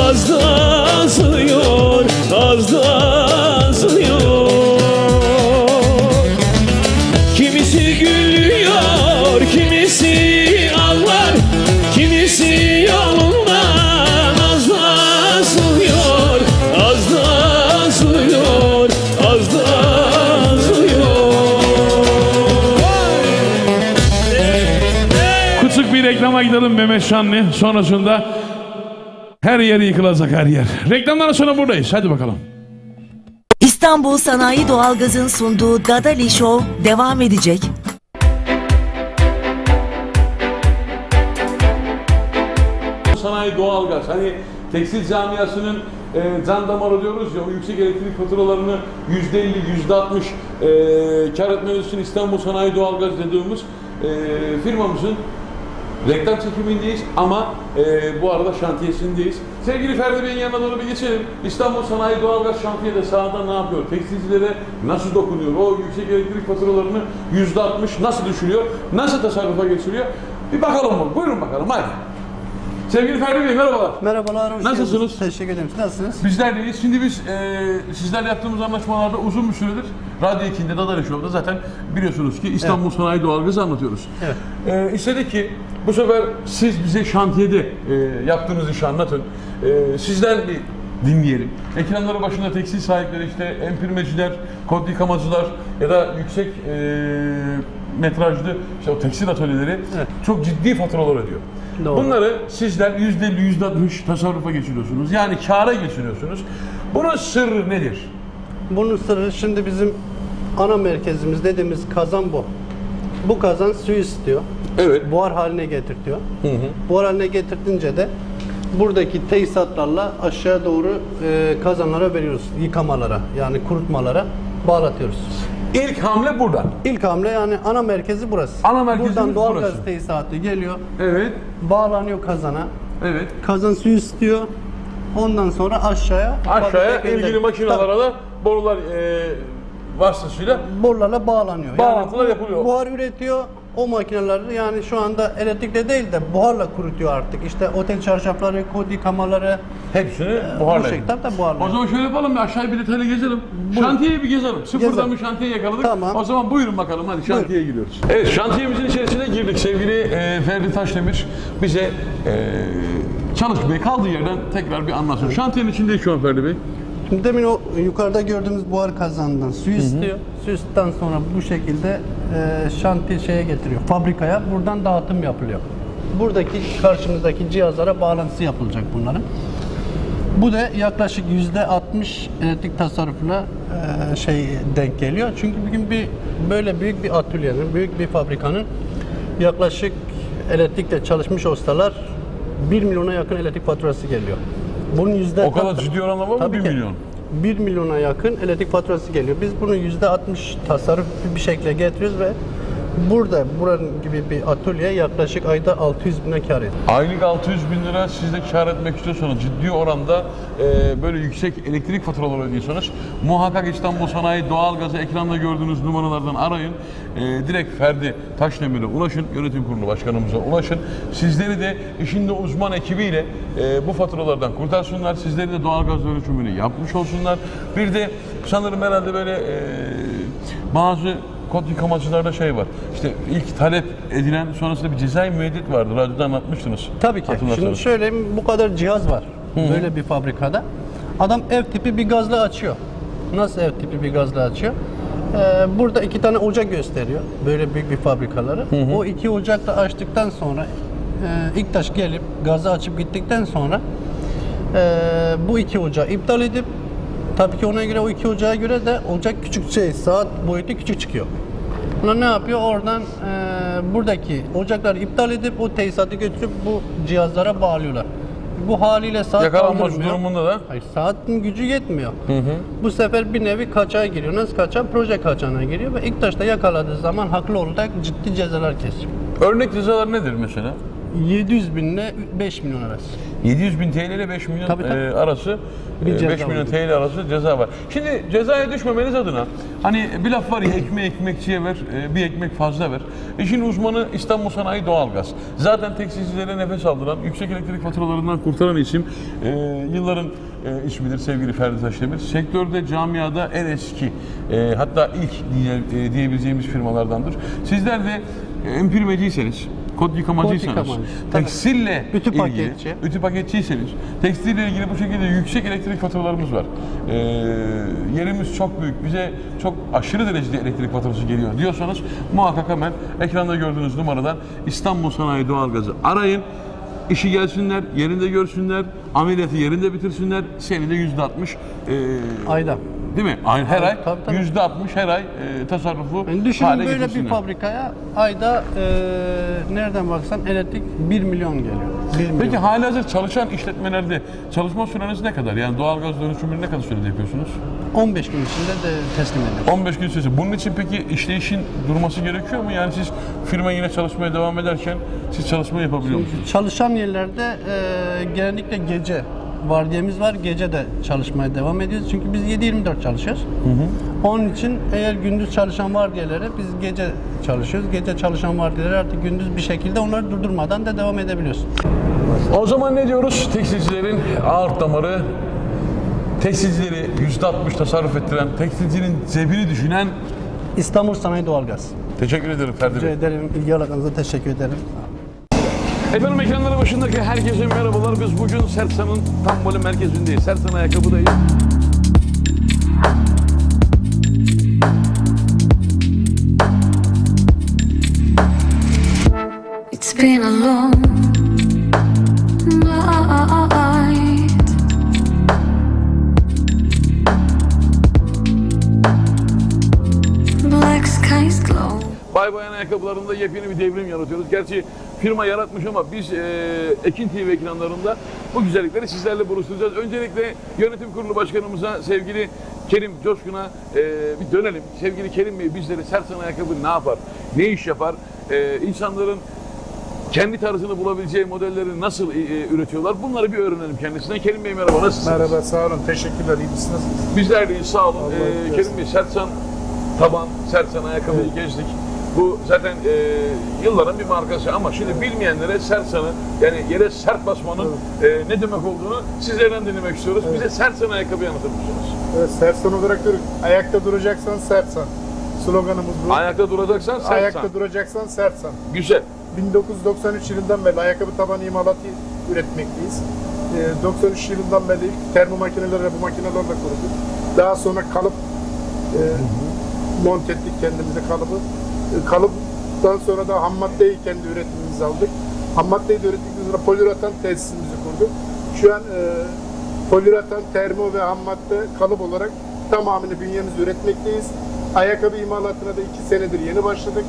azdı azıyor, azdı azıyor. Kimisi gülüyor, kimisi ağlar, kimisi yolundan azdı azıyor, azdı azıyor, azdı azıyor. Küçük bir reklama gidelim Mehmet Şanlı. Sonrasında her yer yıkılacak, her yer. Reklamdan sonra buradayız. Hadi bakalım. İstanbul Sanayi Doğalgaz'ın sunduğu Dadali Show devam edecek. Sanayi doğalgaz. Hani tekstil camiasının can damarı diyoruz ya, o yüksek elektrik faturalarını %50, %60 kar etmemiz için İstanbul Sanayi Doğalgaz dediğimiz firmamızın reklam çekimindeyiz ama bu arada şantiyesindeyiz. Sevgili Ferdi Bey'in yanına doğru bir geçelim. İstanbul Sanayi Doğalgaz şantiyede sahada ne yapıyor? Tekstilcilere nasıl dokunuyor? O yüksek elektrik faturalarını %60 nasıl düşürüyor? Nasıl tasarrufa geçiriyor? Bir bakalım mı? Buyurun bakalım hadi. Sevgili Ferdi Bey merhabalar. Merhabalar, hoş Nasılsınız? geldiniz. Teşekkür ederim. Siz nasılsınız? Bizler deyiz. Şimdi biz sizlerle yaptığımız anlaşmalarda uzun bir süredir Radyo 2'de Dadali Show'da zaten biliyorsunuz ki İstanbul Sanayi Doğalgaz'ı anlatıyoruz. Evet. İstedik ki bu sefer siz bize şantiyede yaptığınız işi anlatın. Sizden bir dinleyelim. Ekranları başında tekstil sahipleri, işte empirmeciler, kod yıkamacılar ya da yüksek metrajlı işte o tekstil atölyeleri çok ciddi faturalar ödüyor. Doğru. Bunları sizler %50, %60 tasarrufa geçiriyorsunuz. Yani kâra geçiriyorsunuz. Bunun sırrı nedir? Bunun sırrı şimdi bizim ana merkezimiz dediğimiz kazan bu. Bu kazan suyu istiyor. Evet. Buhar haline getirtiyor. Buhar haline getirtince de buradaki tesisatlarla aşağı doğru kazanlara veriyoruz. Yıkamalara, yani kurutmalara bağlatıyoruz. İlk hamle buradan. İlk hamle yani ana merkezi burası. Ana merkezimiz buradan doğalgaz burası. tesisatı geliyor. Evet. Bağlanıyor kazana. Evet. Kazan suyu istiyor. Ondan sonra aşağıya İlgili makinalara da borular vasıtasıyla borularla bağlanıyor. Bağlantılar yani yapılıyor. Buhar üretiyor. O makineleri yani şu anda elektrikle değil de buharla kurutuyor artık. İşte otel çarşafları, kod yıkamaları hepsini buharla. bu şekilde de buharla. O zaman şöyle yapalım, bir aşağıya bir detaylı gezelim. Şantiyeyi bir gezelim. Sıfırdan Gezelim. bir şantiye yakaladık. Tamam. O zaman buyurun bakalım, hadi şantiyeye giriyoruz. Evet, şantiyemizin içerisine girdik. Sevgili Ferdi Taşdemir bize çalışmayı kaldığı yerden tekrar bir anlatsın. Şantiyenin içindeyiz şu an Ferdi Bey. Şimdi demin o yukarıda gördüğümüz buhar kazanından su istiyor. Su istten sonra bu şekilde şantiye şeye getiriyor. Fabrikaya buradan dağıtım yapılıyor. buradaki karşımızdaki cihazlara bağlantısı yapılacak bunların. Bu da yaklaşık %60 elektrik tasarrufuna denk geliyor. Çünkü bugün böyle büyük bir atölyenin, büyük bir fabrikanın yaklaşık elektrikle çalışmış ustalar 1 milyona yakın elektrik faturası geliyor. Bunun O kadar ciddi oranda var mı? 1 milyon. 1 milyona yakın elektrik faturası geliyor. Biz bunu %60 tasarruf bir şekilde getiriyoruz ve buranın gibi bir atölye yaklaşık ayda 600 bine kar ediyor. Aylık 600 bin lira siz de kar etmek istiyorsanız, ciddi oranda böyle yüksek elektrik faturaları ödüyorsanız muhakkak İstanbul Sanayi Doğalgaz'ı ekranda gördüğünüz numaralardan arayın. Direkt Ferdi Taşdemir'e ulaşın, yönetim kurulu başkanımıza ulaşın. Sizleri de işinde uzman ekibiyle bu faturalardan kurtarsınlar. Sizleri de doğalgaz dönüşümünü yapmış olsunlar. Bir de sanırım herhalde böyle bazı kod yıkamacılarda şey var. İşte ilk talep edilen sonrasında bir cezai müeyyidiyet vardı. Radyoda anlatmıştınız. Tabii ki. Şimdi şöyle bu kadar cihaz var. Böyle bir fabrikada. Adam ev tipi bir gazla açıyor. Nasıl ev tipi bir gazla açıyor? Burada 2 tane ocak gösteriyor. Böyle büyük bir fabrikaları. O 2 ocakla açtıktan sonra İKTAŞ gelip gazı açıp gittikten sonra bu 2 ocağı iptal edip, tabii ki ona göre o 2 ocağa göre de ocak küçük saat boyutu küçük çıkıyor. Bunlar ne yapıyor? Oradan buradaki ocakları iptal edip o tesisatı götürüp bu cihazlara bağlıyorlar. Bu haliyle saat yakalanması durumunda da. Hayır, saatin gücü yetmiyor. Bu sefer bir nevi kaçağa giriyor. Nasıl kaçağı? Proje kaçağına giriyor ve İKTAŞ'ta yakaladığı zaman haklı olarak ciddi cezalar kesiyor. Örnek cezalar nedir mesela? 700 bin ile 5 milyon arası. 700 bin TL ile 5 milyon Tabii. Arası, Bir 5 ceza milyon var. TL arası ceza var. Şimdi cezaya düşmemeniz adına, hani bir laf var ya, ekmeği ekmekçiye ver, bir ekmek fazla ver. İşin uzmanı İstanbul Sanayi Doğalgaz. Zaten tekstilcilere nefes aldıran, yüksek elektrik faturalarından kurtaran isim, yılların ismidir sevgili Ferdi Taşdemir. Sektörde, camiada en eski, hatta ilk diyebileceğimiz firmalardandır. Sizler de empirmeciyseniz, kod yıkamacıysanız, tekstille ütü paketçiyseniz, tekstille ilgili bu şekilde yüksek elektrik faturalarımız var. Yerimiz çok büyük, bize çok aşırı derecede elektrik faturası geliyor diyorsanız muhakkak hemen ekranda gördüğünüz numaradan İstanbul Sanayi Doğalgaz'ı arayın. İşi gelsinler, yerinde görsünler, ameliyatı yerinde bitirsinler, seni de %60 ayda. Değil mi? Her ay tabii. %60 her ay tasarrufu Yani düşünün hale böyle getirsinler. bir fabrikaya ayda nereden baksan elektrik 1 milyon geliyor. 1 milyon. Peki halihazır çalışan işletmelerde çalışma süreniz ne kadar? Yani doğalgaz dönüşümünü ne kadar sürede yapıyorsunuz? 15 gün içinde de teslim ediyoruz. 15 gün süresi. Bunun için peki işleyişin durması gerekiyor mu? Yani siz firma yine çalışmaya devam ederken siz çalışma yapabiliyor musunuz? Çalışan yerlerde genellikle gece vardiyamız var. Gece de çalışmaya devam ediyoruz. Çünkü biz 7/24 çalışıyoruz. Onun için eğer gündüz çalışan vardiyaları biz gece çalışıyoruz. Gece çalışan vardiyaları artık gündüz bir şekilde onları durdurmadan da devam edebiliyoruz. O zaman ne diyoruz? Tekstilcilerin aort damarı, tekstilcileri %60 tasarruf ettiren, tekstilcinin cebini düşünen İstanbul Sanayi Doğalgaz. Teşekkür ederim Ferdi Rica Bey. ederim. İlgi alanınıza teşekkür ederim. Efendim ekranları başındaki herkese merhabalar. Biz bugün Sersan'ın tam böyle merkezindeyiz. Sersan ayakkabıdayız. It's been a long night. Black skies glow. Bay Bayan ayakkabılarında yepyeni bir devrim yaratıyoruz. Gerçi firma yaratmış ama biz Ekin TV ekranlarında bu güzellikleri sizlerle buluşturacağız. Öncelikle yönetim kurulu başkanımıza, sevgili Kerim Coşkun'a bir dönelim. Sevgili Kerim Bey, bizlere Sersan ayakkabı ne yapar, ne iş yapar, insanların kendi tarzını bulabileceği modelleri nasıl üretiyorlar? Bunları bir öğrenelim kendisinden. Kerim Bey merhaba, nasılsınız? Merhaba, sağ olun. Teşekkürler. İyi misiniz? Bizler deyiz, sağ olun. Allah Kerim Bey, Sersan taban, Sersan ayakkabıyı gezdik. Bu zaten yılların bir markası ama şimdi bilmeyenlere Sersan'ı, yani yere sert basmanın ne demek olduğunu sizlerden dinlemek istiyoruz. Bize Sersan ayakkabıyı anlatır mısınız? Evet, Sersan olarak diyoruz. Ayakta duracaksan Sersan. Sloganımız bu. Ayakta duracaksan Sersan. Ayakta duracaksan Sersan. Güzel. 1993 yılından beri ayakkabı taban imalatı üretmekteyiz. 93 yılından beri termo makinelerle bu makinelerle kurduk. Daha sonra kalıp monte ettik kendimize kalıbı. Kalıptan sonra da ham maddeyi kendi üretimimize aldık. Ham maddeyi de ürettikten sonra poliüretan tesisimizi kurduk. Şu an poliüretan, termo ve ham madde kalıp olarak tamamını bünyemizde üretmekteyiz. Ayakkabı imalatına da 2 senedir yeni başladık.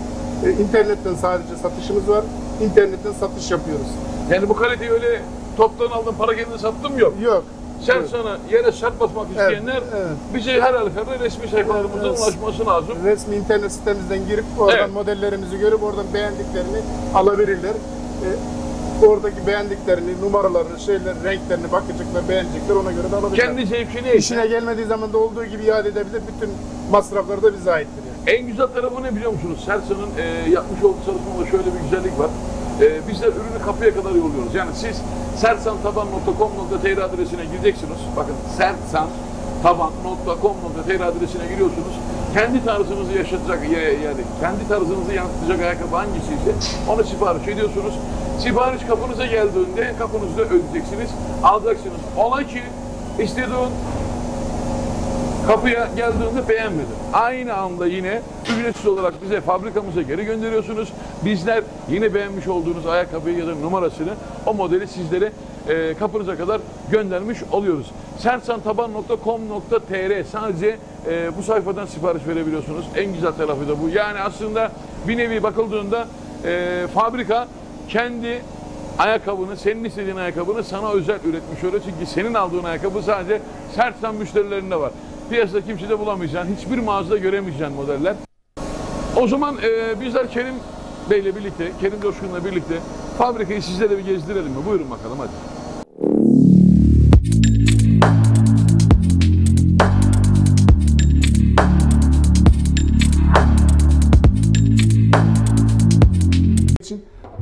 İnternetten sadece satışımız var. İnternetten satış yapıyoruz. Yani bu kaliteyi öyle toptan aldım, para kendine sattım yok. Yok. Sen sana yere sert basmak isteyenler bize her halükarda resmi sayfalarımızdan ulaşması lazım. Resmi internet sitemizden girip oradan modellerimizi görüp oradan beğendiklerini alabilirler. Oradaki beğendiklerini, numaralarını, renklerini bakacaklar, beğenecekler, ona göre de alabilirler. Kendi zevki neyse. İşine gelmediği zaman da olduğu gibi iade edebilir. Bütün masrafları da bize aittir. Yani. En güzel tarafı ne biliyor musunuz? Sersan'ın yapmış olduğu çalışmada şöyle bir güzellik var. Bizler ürünü kapıya kadar yolluyoruz. Yani siz sersantaban.com.tr adresine gireceksiniz. Bakın sersantaban.com.tr adresine giriyorsunuz. Kendi tarzınızı yaşatacak, yani kendi tarzınızı yansıtacak ayakkabı hangisiyse onu sipariş ediyorsunuz. Sipariş kapınıza geldiğinde kapınızda ödeyeceksiniz, alacaksınız. Ola ki istediğin kapıya geldiğinde beğenmedin. Aynı anda yine ücretsiz olarak bize fabrikamıza geri gönderiyorsunuz. Bizler yine beğenmiş olduğunuz ayakkabıyı ya da numarasını, o modeli sizlere kapınıza kadar göndermiş oluyoruz. sersantaban.com.tr sadece bu sayfadan sipariş verebiliyorsunuz. En güzel tarafı da bu. Yani aslında bir nevi bakıldığında fabrika kendi ayakkabını, senin istediğin ayakkabını sana özel üretmiş oluyor. Çünkü senin aldığın ayakkabı sadece Sersan müşterilerinde var. Piyasada kimsede bulamayacağın, hiçbir mağazada göremeyeceğin modeller. O zaman bizler Kerim Bey'le birlikte, Kerim Coşkun'la birlikte fabrikayı sizlere bir gezdirelim mi? Buyurun bakalım hadi.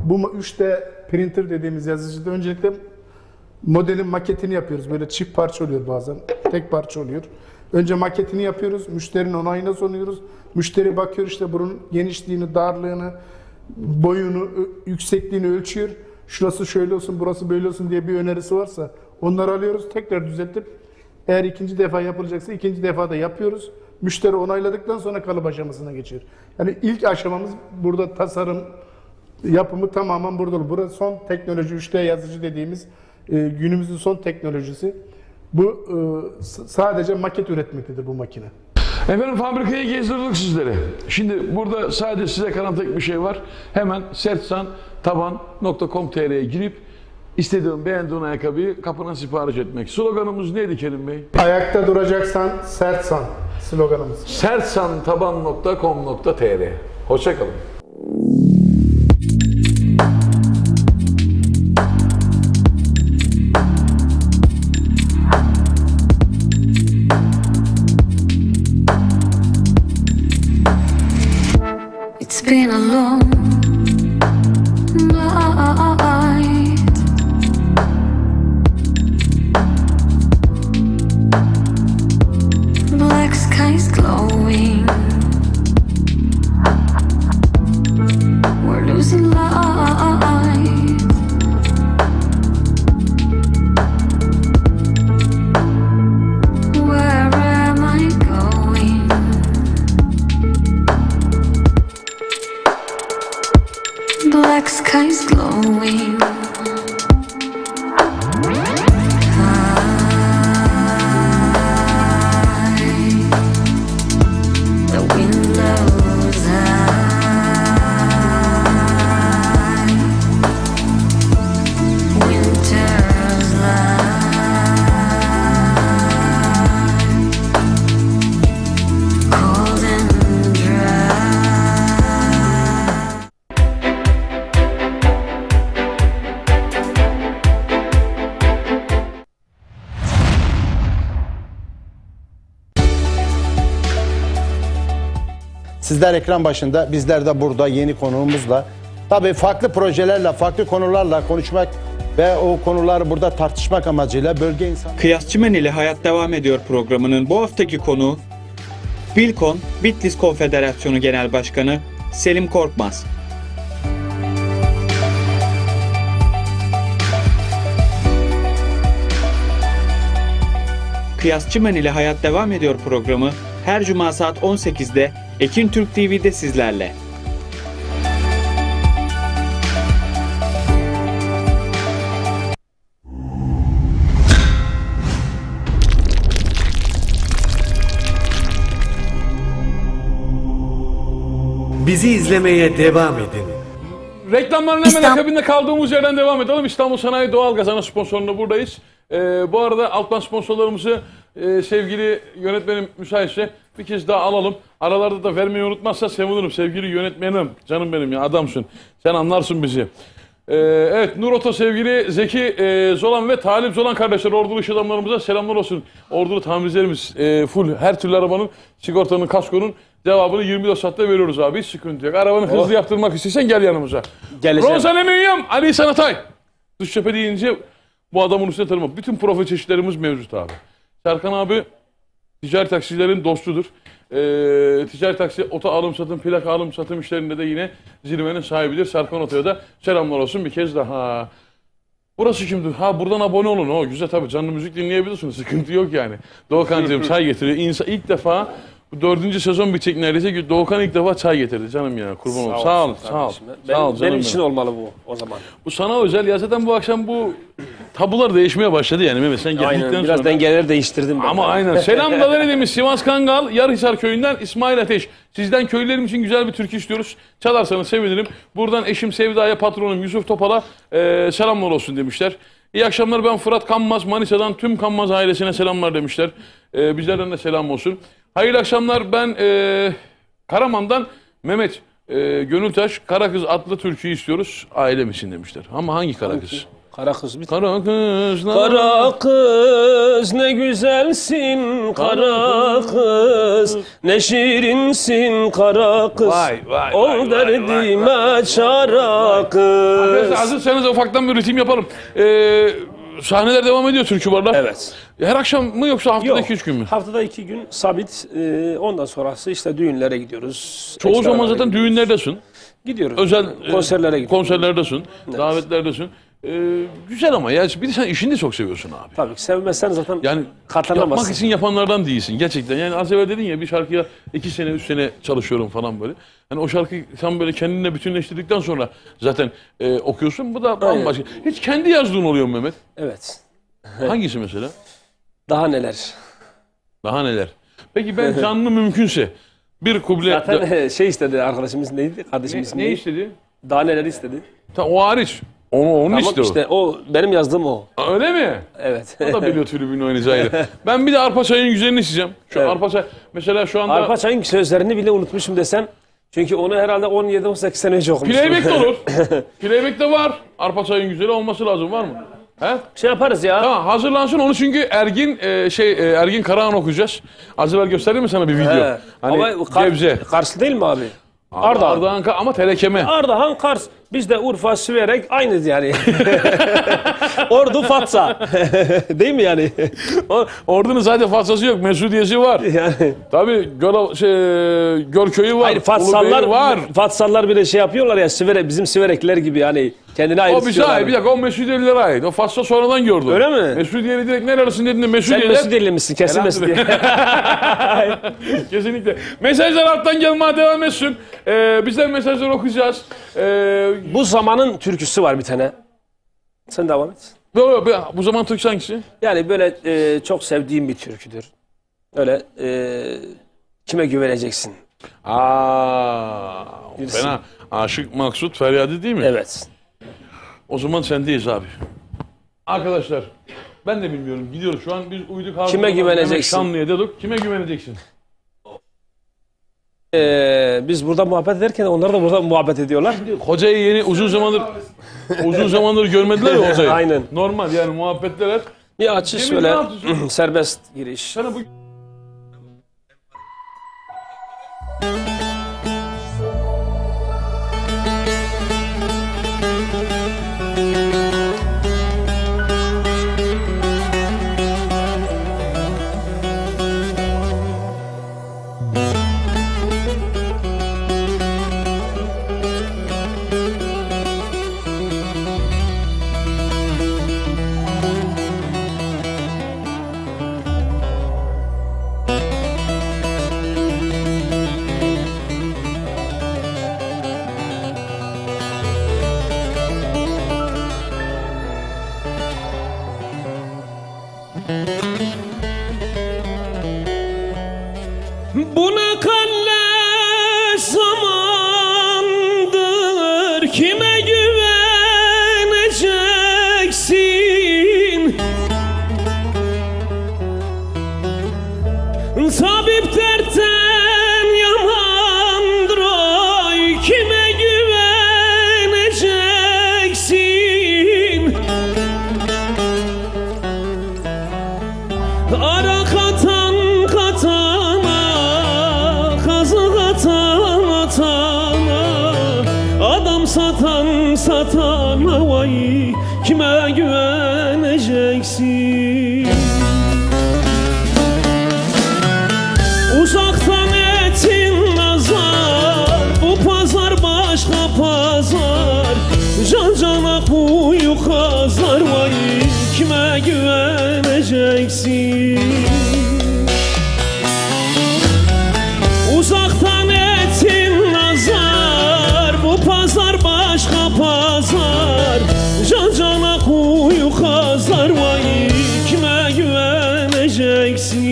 Bu 3D printer dediğimiz yazıcıda öncelikle modelin maketini yapıyoruz. Böyle çift parça oluyor bazen, tek parça oluyor. Önce maketini yapıyoruz, müşterinin onayına sunuyoruz. Müşteri bakıyor işte bunun genişliğini, darlığını, boyunu, yüksekliğini ölçüyor. Şurası şöyle olsun, burası böyle olsun diye bir önerisi varsa onları alıyoruz, tekrar düzeltip eğer ikinci defa yapılacaksa ikinci defa da yapıyoruz. Müşteri onayladıktan sonra kalıp aşamasına geçiyor. Yani ilk aşamamız burada tasarım, yapımı tamamen burada olur. Burası son teknoloji, 3D yazıcı dediğimiz günümüzün son teknolojisi. Bu sadece maket üretmektedir bu makine. Efendim fabrikayı gezdirdik sizlere. Şimdi burada sadece size kalan tek bir şey var. Hemen sersantaban.com.tr'ye girip istediğin, beğendiğin ayakkabıyı kapına sipariş etmek. Sloganımız neydi Kerim Bey? Ayakta duracaksan Sersan sloganımız. sersantaban.com.tr. Hoşça kalın. It's been a long night. Black skies glowing. We're losing light. Where am I going? Black skies glowing. The windows high. Winter's light. Cold and dry. Sizler ekran başında, bizler de burada yeni konuğumuzla, tabii farklı projelerle, farklı konularla konuşmak ve o konuları burada tartışmak amacıyla bölge insanı... Kıyasçımen ile Hayat Devam Ediyor programının bu haftaki konuğu Bilkon Bitlis Konfederasyonu Genel Başkanı Selim Korkmaz. Kıyasçımen ile Hayat Devam Ediyor programı her cuma saat 18'de Ekin Türk TV'de sizlerle. Bizi izlemeye devam edin. Reklamların hemen akabinde kaldığımız yerden devam edelim. İstanbul Sanayi Doğalgaz ana sponsorluğunda buradayız. Bu arada alttan sponsorlarımızı sevgili yönetmenim müsaitse bir kez daha alalım. Aralarda da vermeyi unutmazsa sevinirim sevgili yönetmenim. Canım benim ya, adamsın. Sen anlarsın bizi. Evet, Nur Oto sevgili Zeki Zolan ve Talip Zolan kardeşler, ordulu iş adamlarımıza selamlar olsun. Ordulu tamircilerimiz full, her türlü arabanın, sigortanın, kaskonun cevabını 24 saatte veriyoruz abi. Hiç sıkıntı yok. Arabanı hızlı yaptırmak istiyorsan gel yanımıza. Geleceğim. Rozan Eminyum, Ali Sanatay. Dış cephe deyince bu adamın üstüne tanımak. Bütün profil çeşitlerimiz mevcut abi. Serkan abi ticari taksicilerin dostudur. Ticari taksi, oto alım satım, plaka alım satım işlerinde de yine zirvenin sahibidir. Serkan Oto'ya da selamlar olsun bir kez daha. Burası kimdi? Ha, buradan abone olun. O güzel tabii, canlı müzik dinleyebilirsiniz. Sıkıntı yok yani. Doğukan'cığım çay getiriyor. İlk defa bu 4. sezon bitecek neredeyse. Doğukan ilk defa çay getirdi canım ya. Kurban olsun. Sağ ol. Sağ ol. Sağ ol canım benim için olmalı bu o zaman. Bu sana özel ya, zaten bu akşam bu tabular değişmeye başladı yani Mehmet, sen geldikten Aynen, sonra. biraz dengeleri değiştirdim ben. Ama aynen. Selam Dalareli'miz Sivas Kangal, Yarhisar köyünden İsmail Ateş. Sizden köylülerim için güzel bir türkü istiyoruz. Çalarsanız sevinirim. Buradan eşim Sevda'ya, patronum Yusuf Topal'a selamlar olsun demişler. İyi akşamlar, ben Fırat Kanmaz. Manisa'dan tüm Kanmaz ailesine selamlar demişler. Bizlerden de selam olsun. Hayırlı akşamlar, ben Karaman'dan Mehmet Gönültaş, Karakız adlı türküyü istiyoruz. Ailem için demişler. Ama hangi Karakız? Kara kız bir Kara kız, kara kız ne güzelsin kara kız, ne şirinsin kara kız. Vay, vay, ol vay, derdime çara kız. Hazırsanız ufaktan bir ritim yapalım. Sahneler devam ediyor türkü barlar. Evet. Her akşam mı yoksa haftada Yok, 2-3 gün mü? haftada 2 gün sabit. Ondan sonrası işte düğünlere gidiyoruz. Çoğu zaman ekstralara zaten gidiyoruz. düğünlerdesin. Gidiyoruz. Özel konserlere gidiyoruz. konserlerdesin, Evet. davetlerdesin. Güzel ama ya, bir de sen işini de çok seviyorsun abi. Tabii ki sevmezsen zaten Yani katlanamazsın. yapmak için yapanlardan değilsin gerçekten. Yani az evvel dedin ya, bir şarkıya 2 sene 3 sene çalışıyorum falan böyle. Hani o şarkıyı sen böyle kendinle bütünleştirdikten sonra zaten okuyorsun. Bu da bambaşka. Hiç kendi yazdığın oluyor mu Mehmet? Evet. Hangisi mesela? Daha neler? Daha neler? Peki ben canlı mümkünse bir kuble... Zaten şey istedi arkadaşımız neydi? Kardeşimiz Ne istedi? Daha neler istedi? O hariç. Onun Tamam işte o. işte o benim yazdığım o. Öyle mi? Evet. O da biliyor tribünü oynayacağı. Ben bir de Arpa Çay'ın güzelini isteyeceğim. Şu Evet. Arpa Çay mesela şu anda... Arpa Çay'ın sözlerini bile unutmuşum desem. Çünkü onu herhalde 17-18 sene önce okumuştum. Playback de olur. Playback de var. Arpa Çay'ın güzeli olması lazım, var mı? He? Şey yaparız ya. Tamam, hazırlansın onu, çünkü Ergin Karahan okuyacağız. Az evvel göstereyim mi sana bir video? He. Hani Ama Gebze. Karslı değil mi abi? Ardahan. Ardahan ama telekeme. Ardahan, Kars. Biz de Urfa, Siverek aynıyız yani. Ordu, Fatsa. Değil mi yani? Ordunun zaten fatsası yok. Mesudiyesi var. Yani. Tabii Gölköy'ü var. Hayır, Fatsallar Ulubey'i var. Fatsallar bir de şey yapıyorlar ya, bizim Siverekliler gibi yani kendine ait. O bize ait. Bir dakika, o Mesudiyelilere ait. O Fatsa sonradan gördüm. Öyle mi? Mesudiyeli direkt nerelisin dediğinde Sen Mesudiyeli. Mesudiyeli misin? Kesin Mesudiyeli. Kesinlikle. Mesajlar alttan gelmeye devam etsin. Bizden mesajları okuyacağız. Bu zamanın türküsü var bir tane. Sen devam et. Bu zaman Türk hangisi? Yani böyle çok sevdiğim bir türküdür. Öyle kime güveneceksin? Fena. Aşık Maksut Feryadi değil mi? Evet. O zaman sendeyiz abi. Arkadaşlar, ben de bilmiyorum. Gidiyoruz şu an, biz uyduk. Kime güveneceksin? Şanlı'ya dedik. Kime güveneceksin? Biz burada muhabbet ederken onlar da burada muhabbet ediyorlar. Hocayı yeni uzun zamandır görmediler ya hocayı. Aynen. Normal yani muhabbetler. Bir açış Demin ne şöyle yaptın? serbest giriş. Sana bu... Bu ne kalle zaman kime güveneceksin? Tabip dertten yamandır oy, kime güveneceksin? Ara katan katana, kazık atan atana, adam satan satana, vay kime güveneceksin? Uzaktan etin nazar, bu pazar başka pazar, can cana kuyu kazar, vay kime güveneceksin? Uzaktan etin nazar, bu pazar başka pazar, can cana kuyu kazar, vay kime güveneceksin?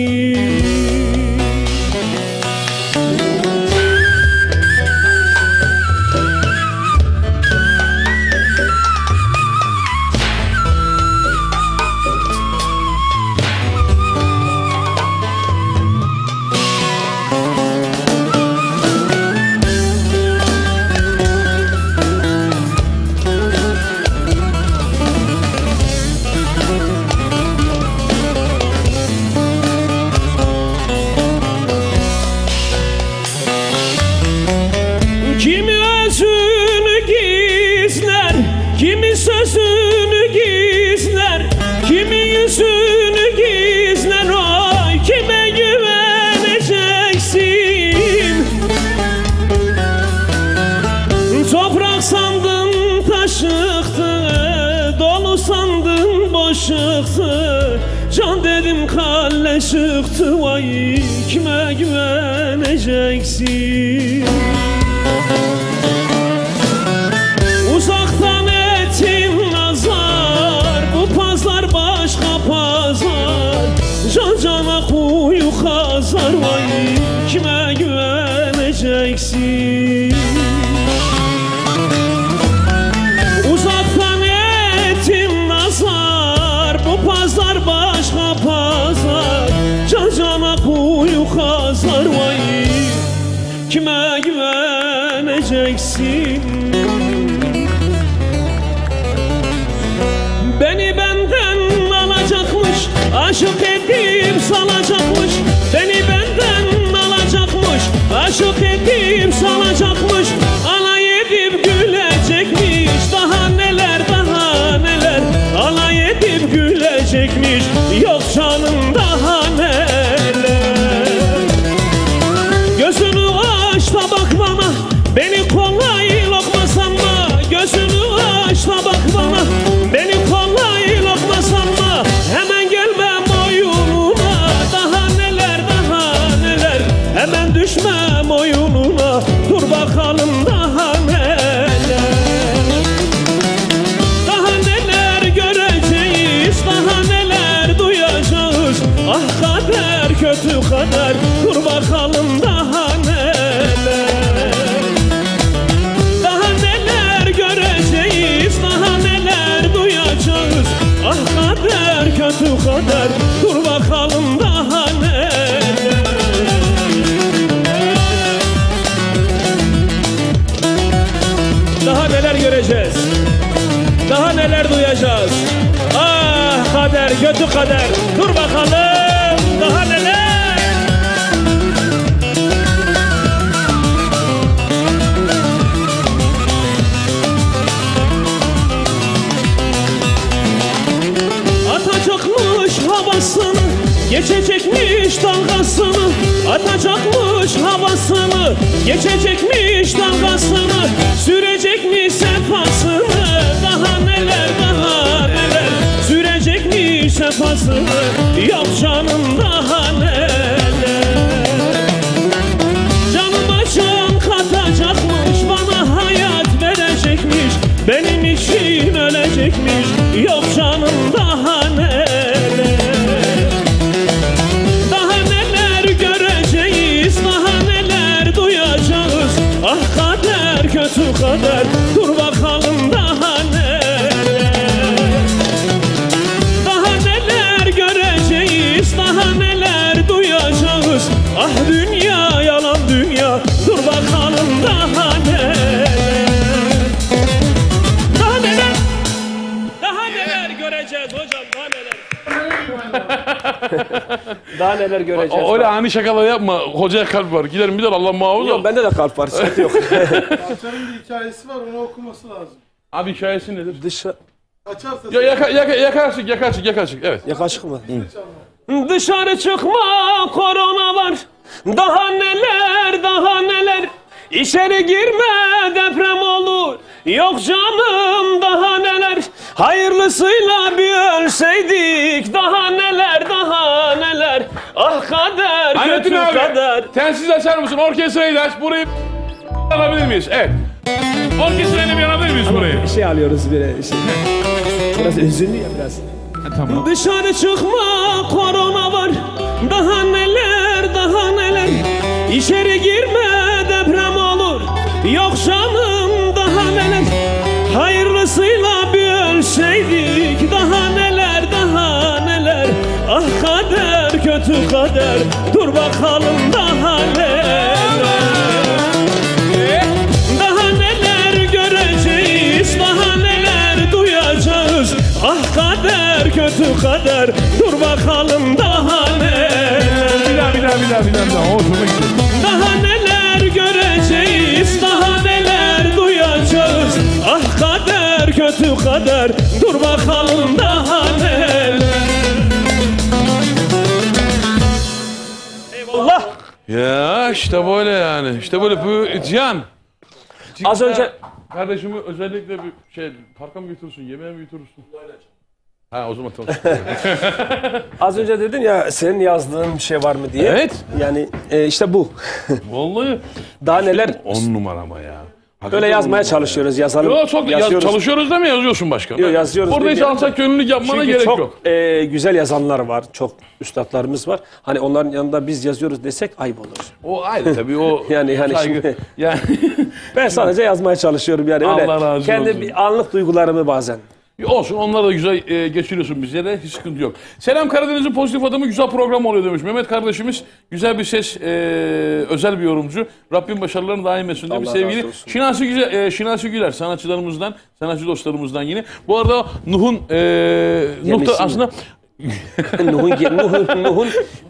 Kimi özünü gizler, kimi sözünü gizler, kimi yüzünü gizler, oy kime güveneceksin? Toprak sandın taşıktı, dolu sandın boşuktı, can dedim kalle çıktı, vay kime güveneceksin? Uzaktan etin nazar, bu pazar başka pazar, can cana kuyu kazar, vay kime güveneceksin? Uzaktan etin nazar, bu pazar başka pazar, can cana kuyu kazar, vay kime güveneceksin? Beni benden alacakmış, aşık edip salacakmış, beni benden alacakmış, aşık edip salacakmış, alay edip gülecekmiş, daha neler daha neler, alay edip gülecekmiş, yok canım daha neler. Gözünü aç da bak bana, beni kolay lokma sanma, gözünü aç da bak bana, beni kolay lokma sanma, hemen gelmem oyununa, daha neler daha neler, hemen düşmem oyununa, dur bakalım daha neler. Daha neler göreceğiz, daha neler duyacağız, ah kader kötü kader, dur bakalım daha neler. Daha neler göreceğiz, daha neler duyacağız, ah kader kötü kader, dur bakalım daha neler. Daha neler göreceğiz, daha neler duyacağız, ah kader kötü kader, dur bakalım daha neler. Atacakmış havasını, geçecekmiş dalgasını, atacakmış havasını, geçecekmiş dalgasını, sürecekmiş sefasını, daha neler daha neler, sürecekmiş sefasını, yok canım daha neler. Canıma can katacakmış, bana hayat verecekmiş, benim için ölecekmiş, yok canım daha neler. Daha neler göreceğiz, daha neler duyacağız, ah kader kötü kader, dur bakalım Daha neler göreceğiz. Öyle ani şakalar yapma. Hocaya kalp var. Giderim bir de Allah muhafaza. Yok bende de kalp var. Sıkıntı yok. Parçanın bir hikayesi var, onu okuması lazım. Abi hikayesi nedir? Dışarı. Açarsa Ya yakarsın. Evet. Yakaşık mı? Dışarı çıkma korona var. Daha neler. İçeri girme deprem olur. Yok canım daha neler. Hayırlısıyla bir ölseydik. Daha neler. Ah kader Anlatın kötü abi. kader. Telsiz açar mısın? Orkestrayı da aç. Burayı alabilir miyiz? Evet. Orkestrayla bir alabilir miyiz burayı? Bir şey alıyoruz bir şey. Biraz üzünlü ya biraz. Tamam. Dışarı çıkma korona var. Daha neler. İçeri girme deprem olur. Yok canım daha neler. Hayırlısıyla bir ölseydik. Daha neler. Ah kader kötü kader. Dur bakalım daha neler. Daha neler göreceğiz. Daha neler duyacağız. Ah kader kötü kader. Dur bakalım daha neler. Bir daha. Hoşuma gitti. Daha neler göreceğiz. Daha neler duyacağız. Ah kader kötü kader. Dur bakalım daha neler. Allah. Ya işte böyle yani. İşte böyle bu Cihan. Az önce Kardeşimi özellikle bir şey parka mı götürürsün, yemeğe mi götürürsün? Ha o zaman tamam. az önce dedin ya senin yazdığın bir şey var mı diye. Evet. Yani işte bu. Vallahi. Daha neler 10 numara ama ya. böyle yazmaya çalışıyoruz. Yazalım. Yok çok yazıyoruz. çalışıyoruz da mı yazıyorsun başkan? Yok, yazıyoruz Orada hiç değil mi? alçak gönüllülük yapmana Çünkü gerek çok yok. güzel yazanlar var. Çok üstadlarımız var. Hani onların yanında biz yazıyoruz desek ayıp olur. O ayrı tabii o Yani saygı. şimdi Yani ben sadece yazmaya çalışıyorum yani öyle. Allah razı Kendi olsun. bir anlık duygularımı bazen. olsun onlar da güzel geçiriyorsun bize de hiç sıkıntı yok. Selam Karadeniz'in pozitif adamı güzel program oluyor demiş. Mehmet kardeşimiz güzel bir ses özel bir yorumcu. Rabbim başarılarını daim etsin demiş. Allah Sevgili razı olsun. Şinasi Güler sanatçılarımızdan, sanatçı dostlarımızdan yine. Bu arada Nuh'un Nuh Gemisi da mi? aslında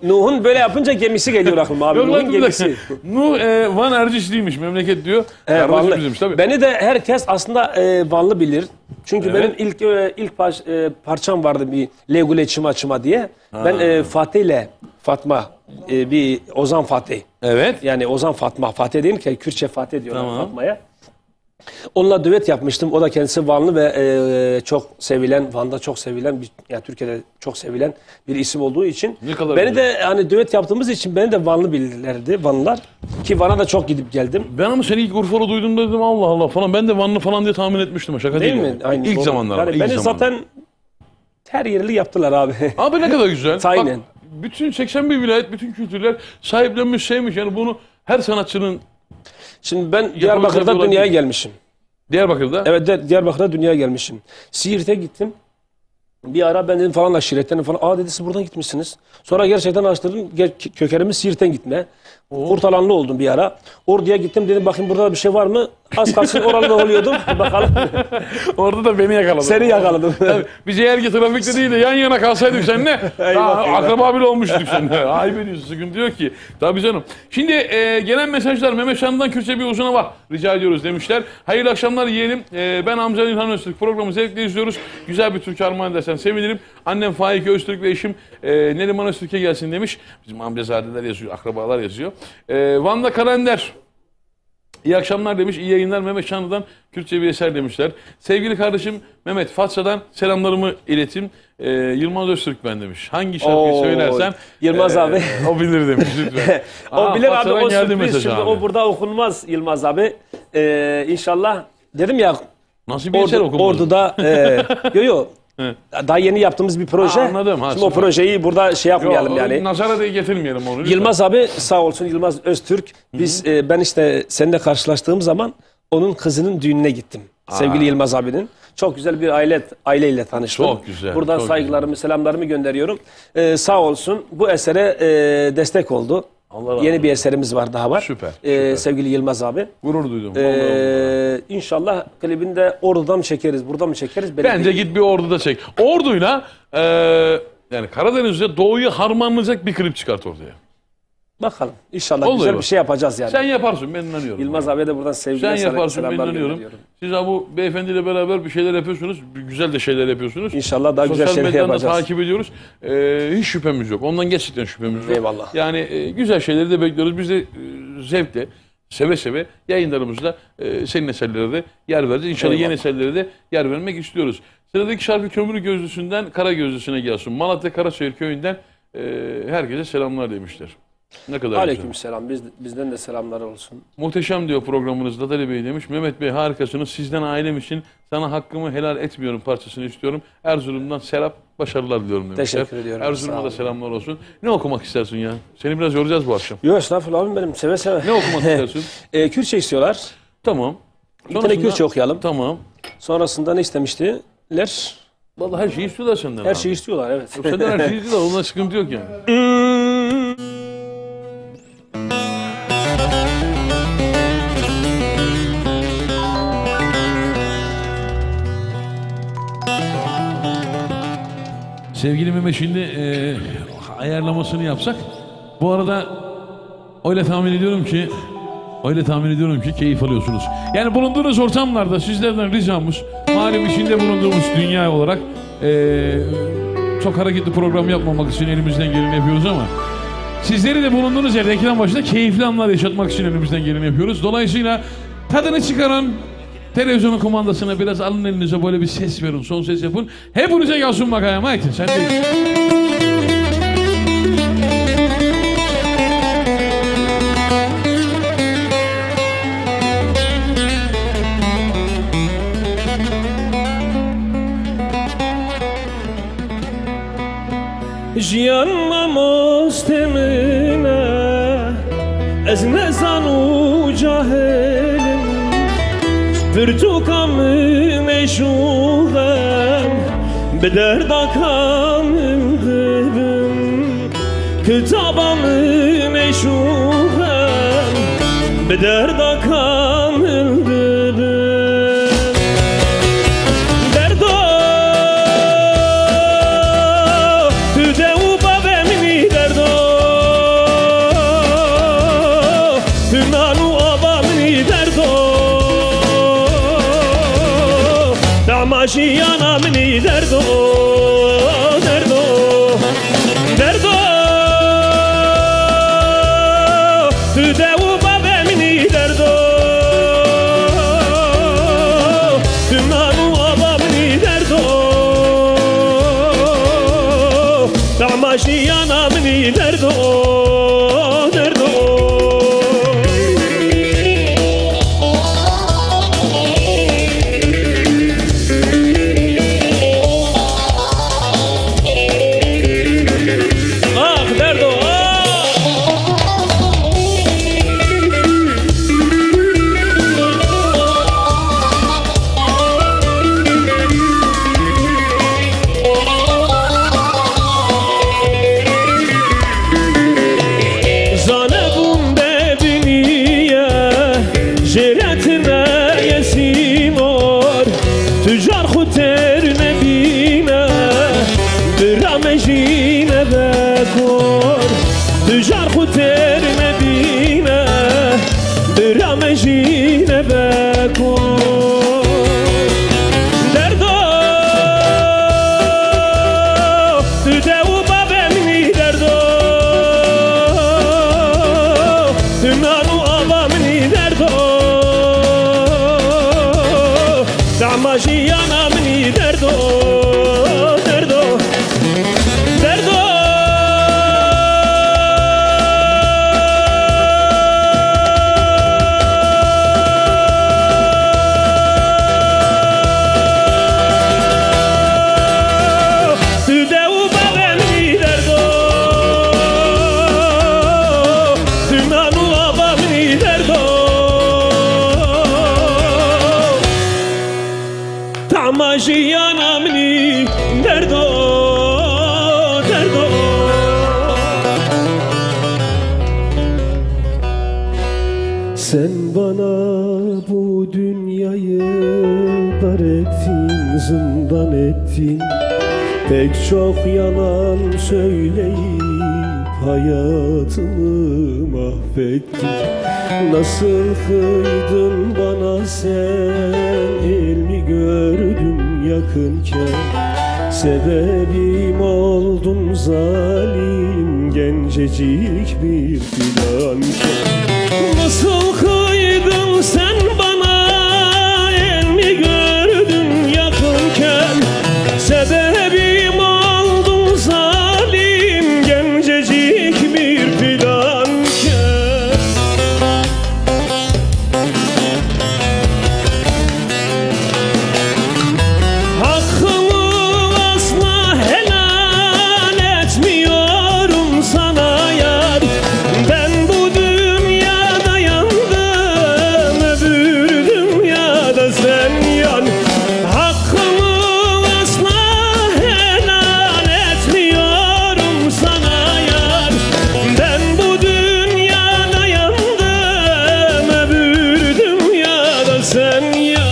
Nuh'un böyle yapınca gemisi geliyor aklıma abi. Yok lan, Nuh'un bir dakika. gemisi. Nuh Van Ercisliymiş memleket diyor. Kardeşimizmiş tabii. Beni de herkes aslında Vanlı bilir. Çünkü Evet. benim ilk parçam vardı bir Legule Çıma diye. Ben Fatih ile Fatma bir Ozan Fatih. Evet. Yani Ozan Fatma. Fatih değil ki Kürtçe Fatih diyorlar Tamam. Fatma'ya. Onunla düet yapmıştım. O da kendisi Vanlı ve çok sevilen, Van'da çok sevilen, yani Türkiye'de çok sevilen bir isim olduğu için. Ne kadar beni güzel. de hani düet yaptığımız için beni de Vanlı bilirlerdi, Vanlılar. Ki Van'a da çok gidip geldim. Ben ama seni ilk Urfalı duydum dedim Allah Allah falan. Ben de Vanlı falan diye tahmin etmiştim. Şaka Değil değil, mi? yani. Aynı İlk doğru. zamanlar. Yani ilk beni zamanlar. zaten her yerli yaptılar abi. Abi ne kadar güzel. Aynen. Bak, bütün 81 vilayet, bütün kültürler sahiplenmiş, sevmiş. Yani bunu her sanatçının Şimdi ben Yapılacak Diyarbakır'da olan dünyaya değil. gelmişim. Diyarbakır'da. Evet Diyarbakır'da dünyaya gelmişim. Siirt'e gittim. Bir ara ben dedim falan aşiretlerine falan. Aa dedi siz buradan gitmişsiniz. Sonra gerçekten açtırdım. Kökenimiz Siirt'ten gitme. Kurtalanlı oldum bir ara. Orduya gittim dedim bakayım burada bir şey var mı? Az kalsın oralı oluyordum. Bakalım. Orada da beni yakaladı. Seni yakaladım. Tabii, biz eğer ki trafikte değil de yan yana kalsaydık seninle akraba bile olmuştuk seninle. Ayıp ediyorsun, sıkıntı yok ki. Tabii canım. Şimdi gelen mesajlar Mehmet Şan'dan Kürtçe bir uzun hava rica ediyoruz demişler. Hayırlı akşamlar yiyelim. Ben Hamza İlhan Öztürk programı zevkle izliyoruz. Güzel bir Türkçe armağan edersen sevinirim. Annem Faik Öztürk ve eşim Neriman Öztürk'e gelsin demiş. Bizim amcazadeler yazıyor, akrabalar yazıyor. Van'da Kalender. İyi akşamlar demiş. İyi yayınlar Mehmet Şanlı'dan Kürtçe bir eser demişler. Sevgili kardeşim Mehmet Fatsa'dan selamlarımı iletim. Yılmaz Öztürk ben demiş. Hangi şarkıyı söylersen Yılmaz abi. o bilir demiş lütfen. O bilir abi Fatsa'dan o geldi sürpriz. mesaj Şimdi abi. o burada okunmaz Yılmaz abi. İnşallah dedim ya Nasıl bir eser okunmadı? Ordu'da yo daha yeni yaptığımız bir proje. Anladım. Şimdi o projeyi burada şey yapmayalım yani. Nazara da getirmeyelim onu. lütfen. Yılmaz abi sağ olsun Yılmaz Öztürk. Biz ben işte seninle karşılaştığım zaman onun kızının düğününe gittim. Sevgili Yılmaz abinin. Çok güzel bir aileyle tanıştım. Çok güzel, Buradan çok saygılarımı, selamlarımı gönderiyorum. Sağ olsun bu esere destek oldu. Allah razı Yeni bir eserimiz var daha var. Süper, Sevgili Yılmaz abi. Gurur duydum. İnşallah klibini de Ordu'da mı çekeriz, burada mı çekeriz? Bence git bir Ordu'da çek. Ordu'yla Yani Karadeniz'de doğuyu harmanlayacak bir klip çıkart ortaya. Bakalım. İnşallah Vallahi güzel bak. bir şey yapacağız yani. Sen yaparsın, ben inanıyorum. Yılmaz abiye de buradan Sen sevgiler, yaparsın, ben selamlar inanıyorum. gönderiyorum. Siz bu beyefendiyle beraber bir şeyler yapıyorsunuz. Güzel de şeyler yapıyorsunuz. İnşallah daha güzel Sosyal şeyler medyadan da yapacağız. takip ediyoruz. Hiç şüphemiz yok. Ondan gerçekten şüphemiz yok. Eyvallah. Yani güzel şeyleri de bekliyoruz. Biz de zevkle, seve seve yayınlarımızda senin eserlere de yer vereceğiz. İnşallah yeni eserlere de yer vermek istiyoruz. Sıradaki şarkı Kömür Gözlüsü'nden Kara Gözlüsü'ne gelsin. Malatya Karasehir köyünden herkese selamlar demişler. Ne kadar Aleykümselam. Bizden de selamlar olsun. Muhteşem diyor programınız Dadali Bey demiş. Mehmet Bey harikasınız. Sizden ailem için sana hakkımı helal etmiyorum parçasını istiyorum. Erzurum'dan Serap başarılar diliyorum demişler. Teşekkür ediyorum. Erzurum'a da selamlar olsun. Ne okumak istersin ya? Seni biraz yoracağız bu akşam. Yok estağfurullah abim benim. Seve seve. Ne okumak istersin? Kürtçe istiyorlar. Tamam. Bir tane Kürtçe okuyalım. Tamam. Sonrasında ne istemiştiler? Vallahi her şeyi istiyorlar senden. Her şeyi istiyorlar evet. Yok, senden her şeyi istiyorlar. Ondan sıkıntı yok yani. Sevgili Mehmet şimdi ayarlamasını yapsak. Bu arada öyle tahmin ediyorum ki keyif alıyorsunuz. Yani bulunduğunuz ortamlarda sizlerden ricamız malum içinde bulunduğumuz dünya olarak çok hareketli program yapmamak için elimizden geleni yapıyoruz ama sizleri de bulunduğunuz yerde ekran başında keyifli anlar yaşatmak için elimizden geleni yapıyoruz. Dolayısıyla tadını çıkaran televizyonun kumandasına biraz alın elinize böyle bir ses verin, son ses yapın. Hepinize gelsin bakayım. Haydi sen de. Jiyanma mustemine Ez nezanu cahilim Pirtukamı meşuğem Biderdakamı dibim Kitabamı meşuğem Biderdakamı dibim Damaşiyana mini derdo, derdo, derdo Tüdevu babe mini derdo Tümnanu aba mini derdo Damaşiyana mini derdo, derdo Sen bana bu dünyayı dar ettin, zindan ettin Pek çok yalan söyleyip hayatımı mahvettin. Nasıl kıydın bana sen, el mi gördüm yakınken? Sebebim oldun zalim, gencecik bir fidanken. Nasıl kıydın sen bana, el mi gördün yakınken? Sebebim oldun zalim, gencecik bir fidanken. Hakkımı asla helal etmiyorum sana yar. Ben bu dünyada yandım, öbür dünyada sen yan. Hakkımı asla helal etmiyorum sana yar. Ben bu dünyada yandım, öbür dünyada sen yan.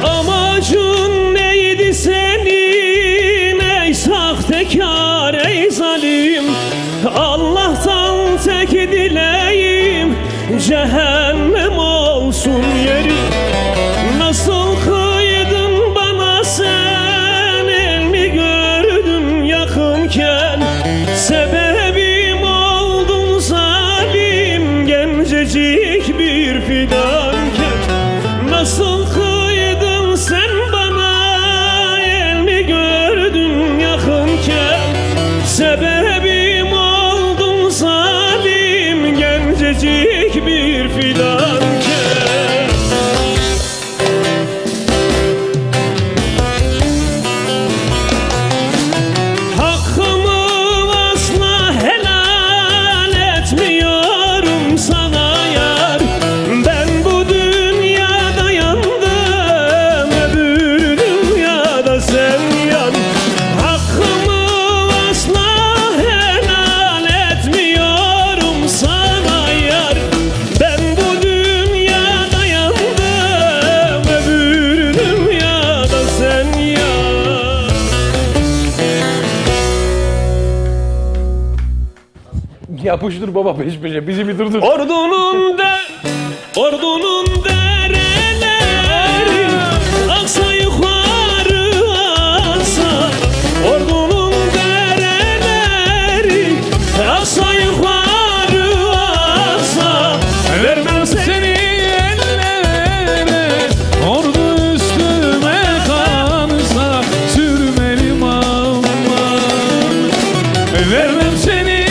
Amacın neydi senin ey sahtekar, ey zalim? Allah'tan tek dileğim cehennem olsun yeri. Nasıl kıydın bana sen, el mi gördün yakınken? Sebebim oldun zalim, gencecik bir fidanken. Nasıl kıydın sen bana, el mi gördün yakınken? Sebebim oldun zalim, gencecik bir fidanken. Hakkımı asla helal etmiyorum sana yar. Ben bu dünyada yandım, öbür dünyada sen yan. Hakkımı asla helal etmiyorum sana yar. Ben bu dünyada yandım, öbür dünyada sen yan. Yapıştır baba peş peşe. Bizi bir durdur. Ordunun dereleri aksa yukarı aksa. Ordunun dereleri aksa yukarı aksa. Vermem seni ellere, ordu üstüme kalsa sürmelim aman. Vermem seni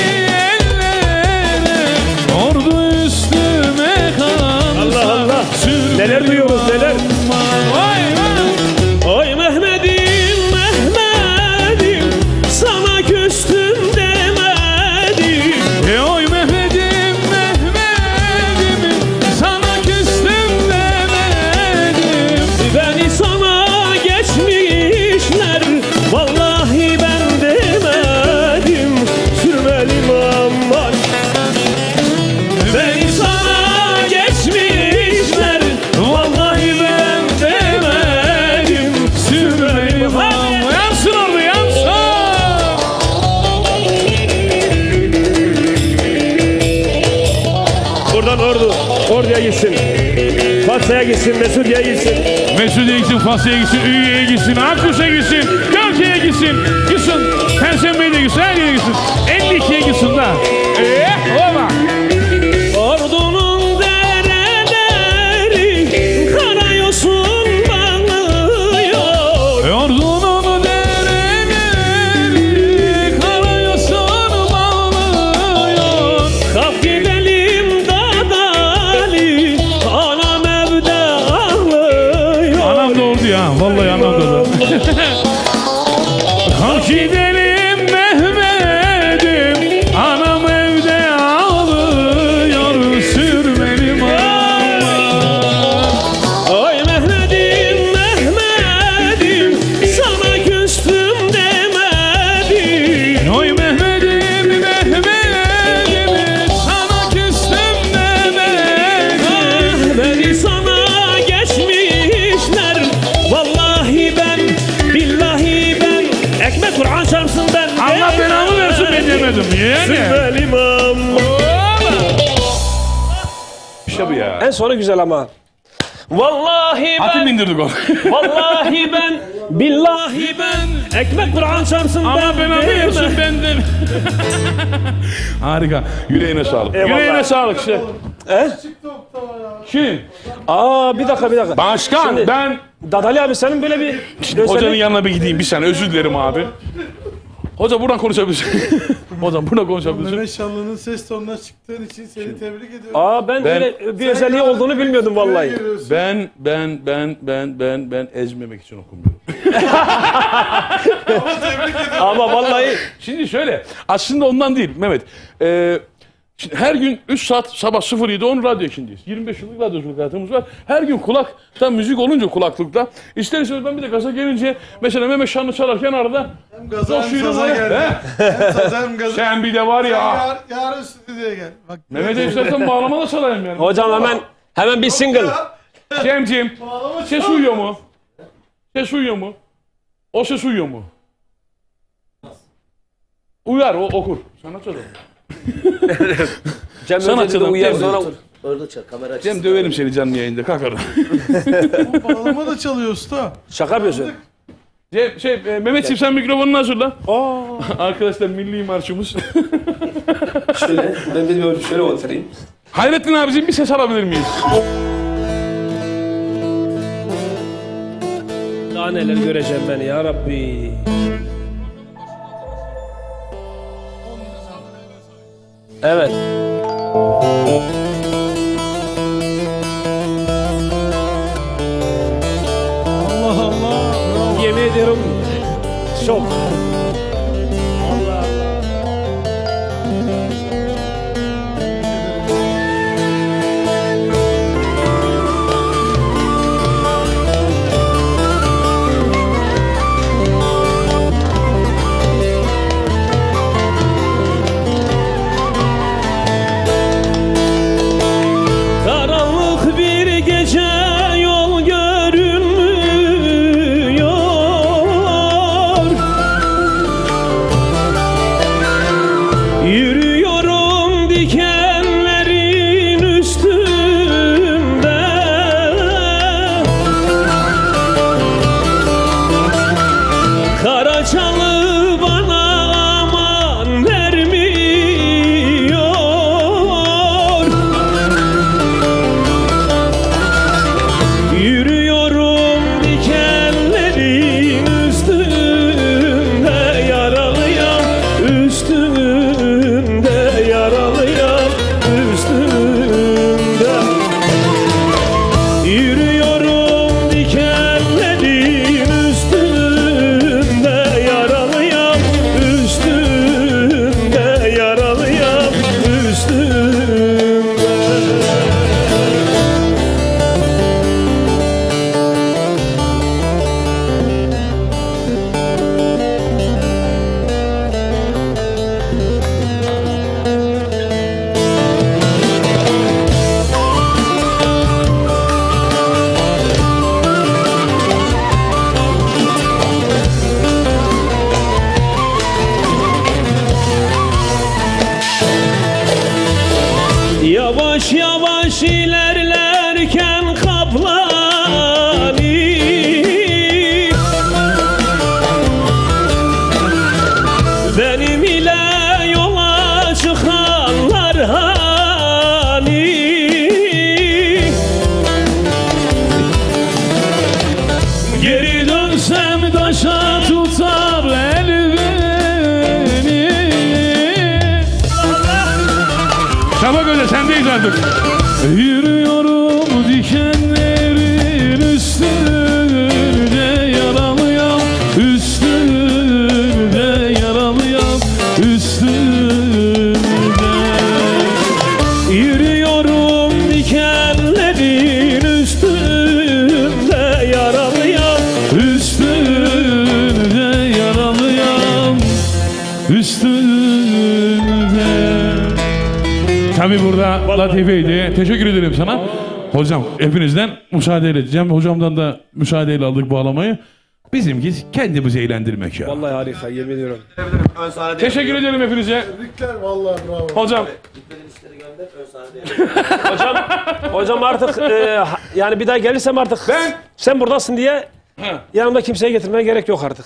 neler duyuyoruz neler. Oy Mehmet'im Mehmet'im, sana küstüm demedim. Oy Mehmet'im Mehmet'im, sana küstüm demedim. Beni sana geçmişler, vallahi ben demedim. Sürmelim aman. Beni sana geçmişler, vallahi ben demedim. Sürmelim aman. Yansın orada yansın. Buradan orduya gitsin. Fatsa'ya gitsin, Mesudiye'ye gitsin. Mesudiye'ye gitsin, Fatsa'ya gitsin, Üye'ye gitsin, Akkuş'a gitsin, Gölce'ye gitsin, gitsin, Perşembe'ye de gitsin, her yere gitsin. 52'ye gitsin da. Ola. Ordunun dereleri karayosun bağlıyor. Ordunun dereleri karayosun bağlıyor. Kalk gidelim Dadali, anam evde ağlıyor. Zübel imam. İşte bu ya. En sonu güzel ama. Vallahi Hatim ben, indirdik onu. vallahi ben, billahi ben, ekmek Kur'an çarpsın Ama ben değil mi? anlıyorsun benden. Harika. Yüreğine sağlık. Eyvallah. Yüreğine sağlık. Şey. Kim? Aa bir dakika. Başkan Şimdi- ben Dadali abi senin böyle bir hocanın yanına bir gideyim bir saniye özür dilerim abi. Hoca buradan konuşabilirsin. Hocam buradan konuşabilirsin. Mehmet Şanlı'nın ses tonuna çıktığın için seni tebrik ediyorum. Aa ben öyle bir özelliği olduğunu bilmiyordum vallahi. Ben ezmemek için okumuyorum. Ama vallahi Şimdi şöyle aslında ondan değil Mehmet. Şimdi her gün 3 saat sabah 07.10 radyo içindeyiz. 25 yıllık radyoculuk hayatımız var. Her gün kulakta müzik olunca kulaklıkta. İster istemez ben bir de gaza gelince mesela Mehmet Şanlı çalarken arada Hem gaza hem coşuyorum saza ama. geldi. He? Hem saza hem gaza. Sen bir de var ya. Yarın stüdyoya gel. Bak, Mehmet'e istersen bağlama da çalayım yani. hocam hemen bir single. Cemciğim ses uyuyor mu? Ses uyuyor mu? O ses uyuyor mu? Uyar o okur. Sanatçı adam. Cem Sanatçıdan önce de uyar tebrik sonra Orada çal, kamera açısın. Cem döverim seni canlı yayında kalkarım. bağlama da çalıyor usta. şaka yapıyorsun. Cem, Mehmetciğim sen mikrofonunu hazırla. Arkadaşlar milli marşımız. Şöyle ben bilmiyorum şöyle oturayım. Hayrettin abicim bir ses alabilir miyiz? Daha neler göreceğim ben ya Rabbi. Evet. Allah Allah. Yemin ediyorum şok. Allah. Karanlık bir gece yol görünmüyor. Yürüyorum dikenlerin üstünde. Karaçalı bana aman vermiyor. Yürüyorum dikenlerin üstünde, yaralıyam üstünde, yaralıyam üstünde. Yürüyorum dikenlerin üstünde, yaralıyam üstünde, yaralıyam üstünde. Yavaş yavaş ilerlerken kaplani benim ile yola çıkanlar hani geri dönsem taşa tutar el beni. Şabak Hoca sendeyiz artık. Yürüyorum dikenlerin üstünde, yaralıyam üstünde, yaralıyam üstünde. Yürüyorum dikenlerin üstünde, yaralıyam Üstünde, yaralıyam üstünde. Tabi burada latifeydi. Teşekkür ederim sana. Hocam hepinizden müsaade edeceğim. Hocamdan da müsaadeyle aldık bağlamayı. Bizimki kendimizi eğlendirmek ya. Vallahi harika, yemin ediyorum. Teşekkür ederim hepinize. Tebrikler vallahi bravo. Hocam Hocam artık yani bir daha gelirsem artık sen buradasın diye yanımda kimseye getirmeye gerek yok artık.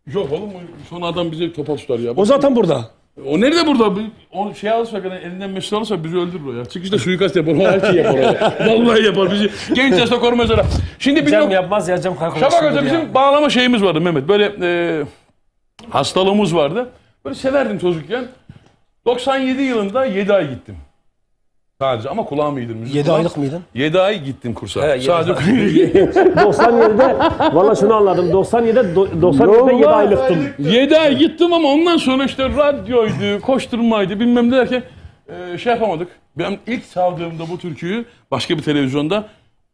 yok oğlum son adam bize topa tutar ya. O zaten burada. O nerede burada? O şey alırsa elinden mesut alırsa bizi öldürür o ya. Çıkışta suikast yapar. O her şeyi yapar o ya. Vallahi yapar bizi. Genç yaşta korumaz öyle. Şimdi Cem yapmaz ya, Cem kalkar. Şafak Hoca bizim bağlama şeyimiz vardı Mehmet. Böyle hastalığımız vardı. Böyle severdim çocukken. 97 yılında 7 ay gittim. Sadece ama kulağım iyidir. 7 aylık mıydın? 7 ay gittim kursa. Sadece 97'de valla şunu anladım. 97'de 7 aylıktım. 7 ay gittim ama ondan sonra işte radyoydu, koşturmaydı bilmem ne derken şey yapamadık. Ben ilk çaldığımda bu türküyü başka bir televizyonda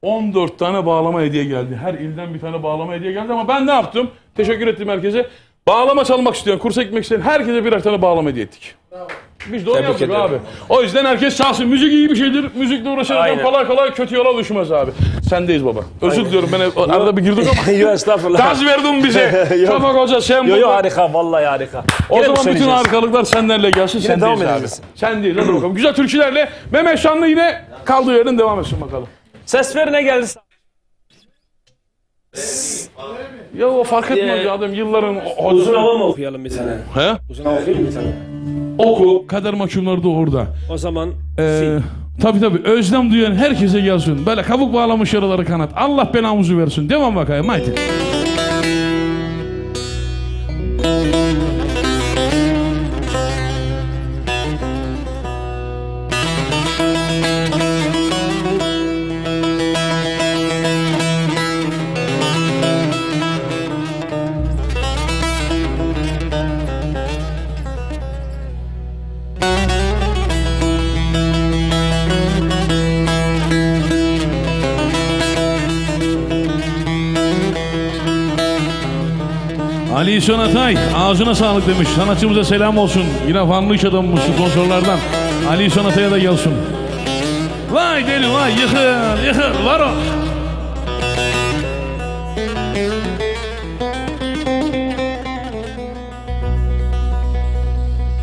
14 tane bağlama hediye geldi. Her ilden bir tane bağlama hediye geldi ama ben ne yaptım? Teşekkür ettim herkese. Bağlama çalmak isteyen, kursa gitmek isteyen herkese birer tane bağlama hediye ettik. Biz de onu yaptık abi. O yüzden herkes çalsın. Müzik iyi bir şeydir. Müzikle uğraşan kolay kolay kötü yola düşmez abi. Sendeyiz baba. Özür diliyorum ben arada bir girdik ama. Yok estağfurullah. Gaz verdin bize. Şafak Hoca sen Yok harika, vallahi harika. O zaman bütün harikalıklar senlerle gelsin. Sendeyiz abi. Sendeyiz hadi bakalım. Güzel türkülerle Mehmet Şanlı yine kaldığı yerden devam etsin bakalım. Ses ver ne geldi? Ya o fark etmez ya adam yılların Uzun hava mı okuyalım bir tane? He? Uzun hava okuyalım bir tane. Oku. Kader mahkumları da orada. O zaman Tabii özlem duyan herkese gelsin. Böyle kabuk bağlamış yaraları kanat. Allah belamızı versin. Devam bakayım haydi. Ali Sonatay ağzına sağlık demiş. Sanatçımıza selam olsun. Yine fanlı iş adamımız sponsorlardan. Ali Sonatay'a da gelsin. Vay deli vay yıkıl var o.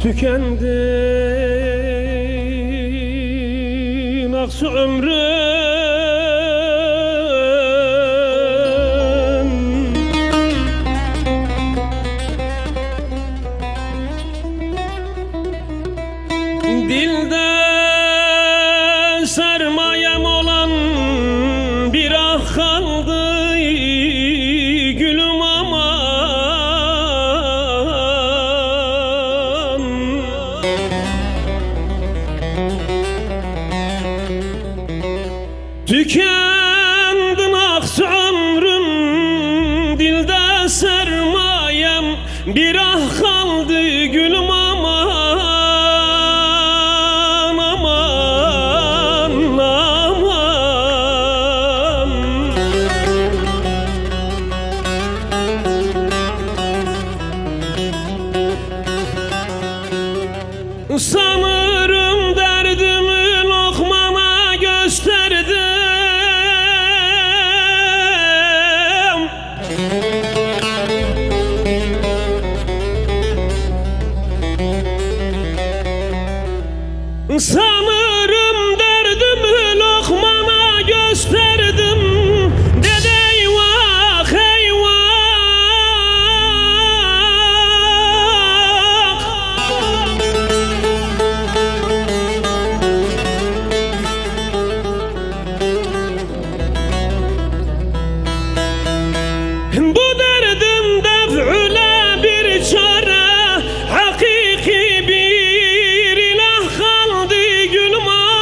Tükendi naksı ömrüm. Dilde sermayem olan bir ah kaldı gülüm aman. Tükendi naksı ömrüm, dilde sermayem bir ah kaldı gülüm aman. Sanırım derdimi lokmana gösterdim. Sanırım derdimi lokmana gösterdim. Dede eyvah eyvah. Bu derdim def'üle bir çare, hakiki bir ilah kaldı gülüm aman.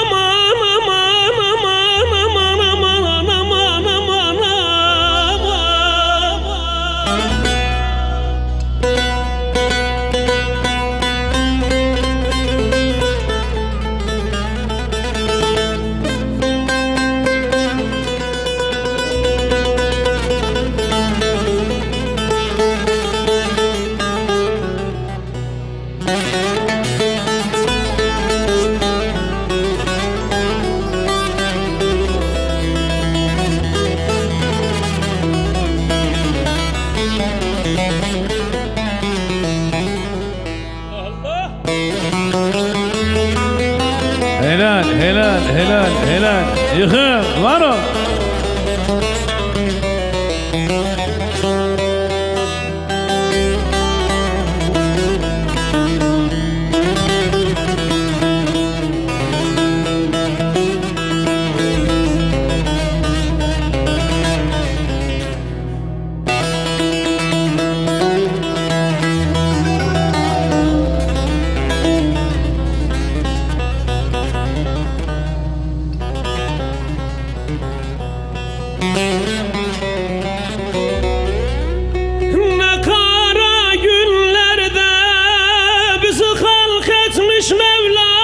Helal, helal, helal, helal. Yıkıl, var ol. Ne kara günlerde bizi halk etmiş Mevlam.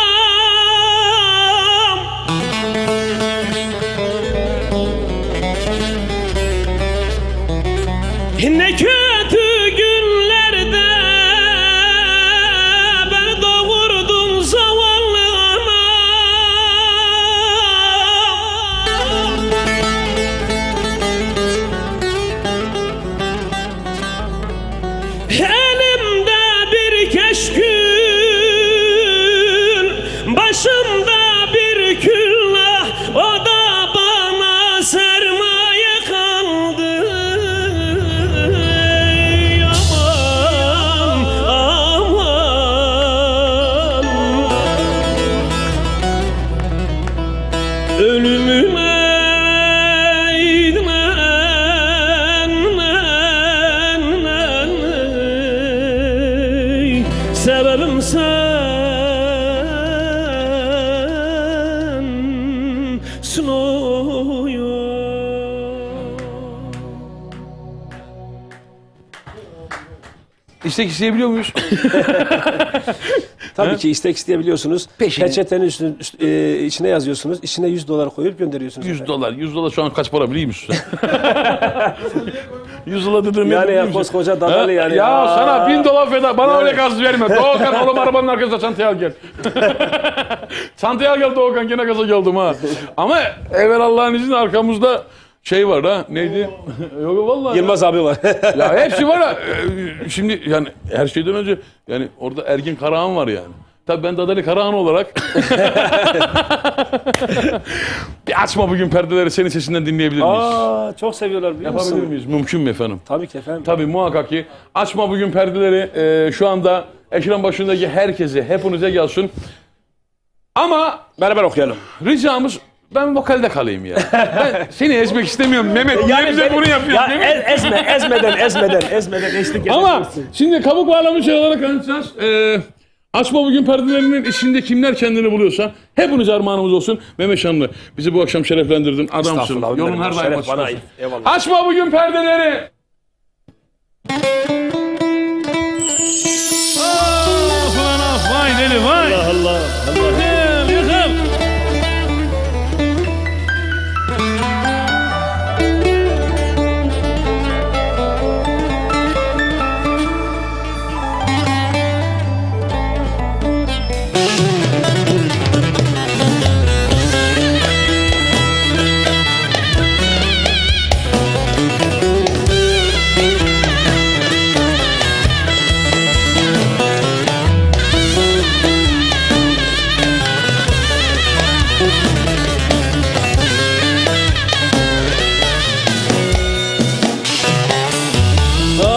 Ne kötü günlerde beni doğurdun zavallı anam. Elimde bir keşkül, başımda bir küllah, o da bana sermaye kaldı. Aman, aman, ölümüme sebebim sensin oy. İstek isteyebiliyor muyuz? Tabii ki istek isteyebiliyorsunuz. Peşine. Peçetenin içine yazıyorsunuz. İçine $100 koyup gönderiyorsunuz. $100 şu an kaç para biliyor musun sen? $100 dediğin ne Yani biliyor ya musun? koskoca dadalı yani. Ya Aa. sana $1000 feda. Bana Yani. öyle gaz verme. Doğukan oğlum arabanın arkasında çantayı al gel. Çantayı al gel Doğukan, gene gaza geldim ha. Ama evvel Allah'ın izniyle arkamızda şey var ha, neydi? Yok vallahi. Yılmaz abi var. Ya hepsi var ha. Şimdi yani her şeyden önce yani orada Ergin Karahan var yani. Tabii ben Dadali Karahan olarak bir açma bugün perdeleri, senin sesinden dinleyebilir miyiz? Aa, çok seviyorlar biliyor musun? Yapabilir miyiz? Mümkün mü efendim? Tabii ki efendim. Tabii muhakkak ki. Açma bugün perdeleri şu anda ekran başındaki herkese, hepinize gelsin. Ama beraber okuyalım. Ricamız, ben vokalde kalayım ya. Ben seni ezmek istemiyorum Mehmet. Niye bize bunu yapıyorsun? Ezmeden eşlik Ama edebilirsin. şimdi kabuk bağlamış olarak anlatacağız. Açma bugün perdelerinin içinde kimler kendini buluyorsa hepiniz armağanımız olsun. Mehmet Şanlı, bizi bu akşam şereflendirdin. Adamsın. Estağfurullah, Yolun benim her daim şeref açık bana olsun. ait. Eyvallah. Açma bugün perdeleri. Vay deli vay. Allah Allah. Yıkıl, yıkıl.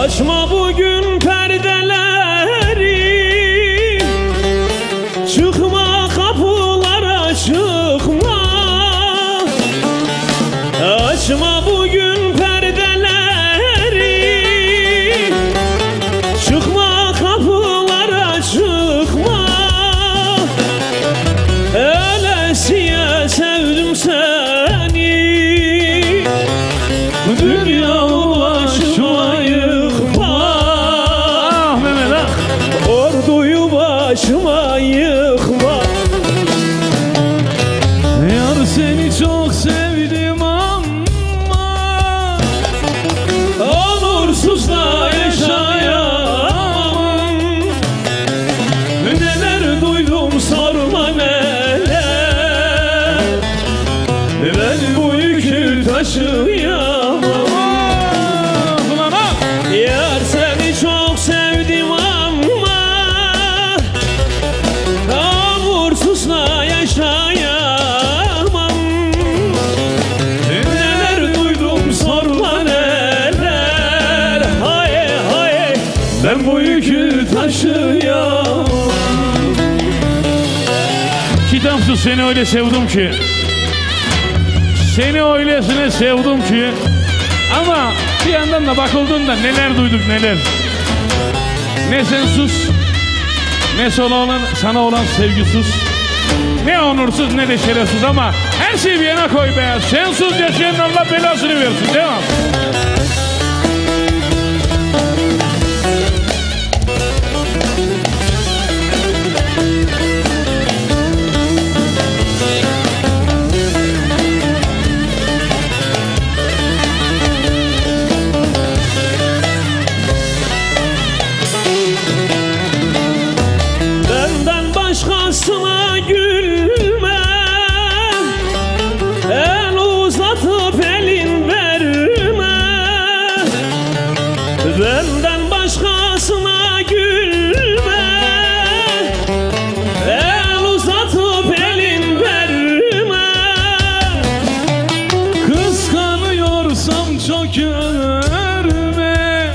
Açma bugün perdeleri, çıkma kapılara çıkma. Açma bugün perdeleri, çıkma kapılara çıkma. Öylesiye sevdim seni, dünya başıma yıkma. Ah Mehmet ah. Orduyu başıma yıkma. Yar seni çok sevdim ama Onursuz da yaşayamam. Neler duydum sorma neler. Ben bu yükü taşıyamam. ulan ah. Yar seni çok sevdim ama Tansu seni öyle sevdim ki. Seni öylesine sevdim ki. Ama bir yandan da bakıldığında neler duyduk neler. Ne sen sus, ne sana olan sevgisiz, ne onursuz ne de şerefsiz ama her şeyi bir yana koy be. Sensiz yaşayan Allah belasını versin. Devam. Benden başkasına gülme, el uzatıp elin verme. Benden başkasına gülme, el uzatıp elin verme. Kıskanıyorsam çok görme.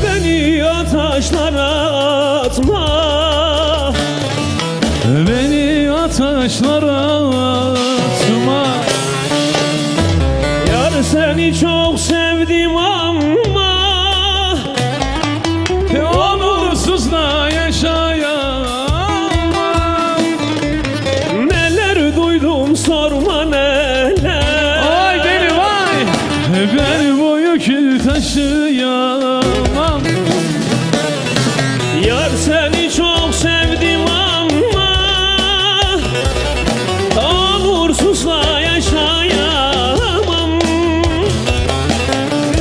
Beni ataşlara atma, Beni ateşlere atma. yar seni çok sevdim ama Onursuz da yaşayamam. neler duydum sorma neler. Ay beni vay. Ben bu yükü taşıyamam. Yar seni çok sevdim ama onursuzla yaşayamam.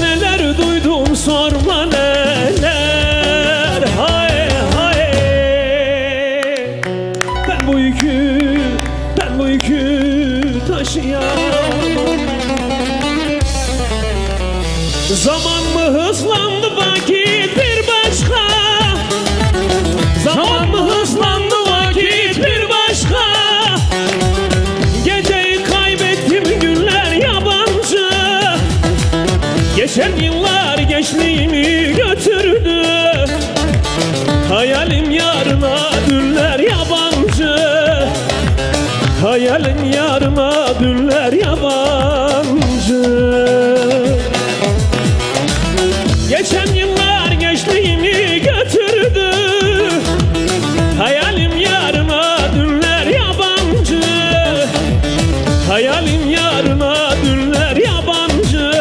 Neler duydum sorma neler. Hay hay. Ben bu yükü taşıyamam. Zaman mı hızlandı vakit bir başka. Zaman mı hızlandı vakit bir başka. Geceyi kaybettim günler yabancı. Geçen yıllar gençliğimi götürdü. Hayalim yarına dünler yabancı. Hayalim yarına dünler yabancı. Geçen yıllar gençliğimi götürdü. Hayalim yarına dünler yabancı. Hayalim yarına dünler yabancı.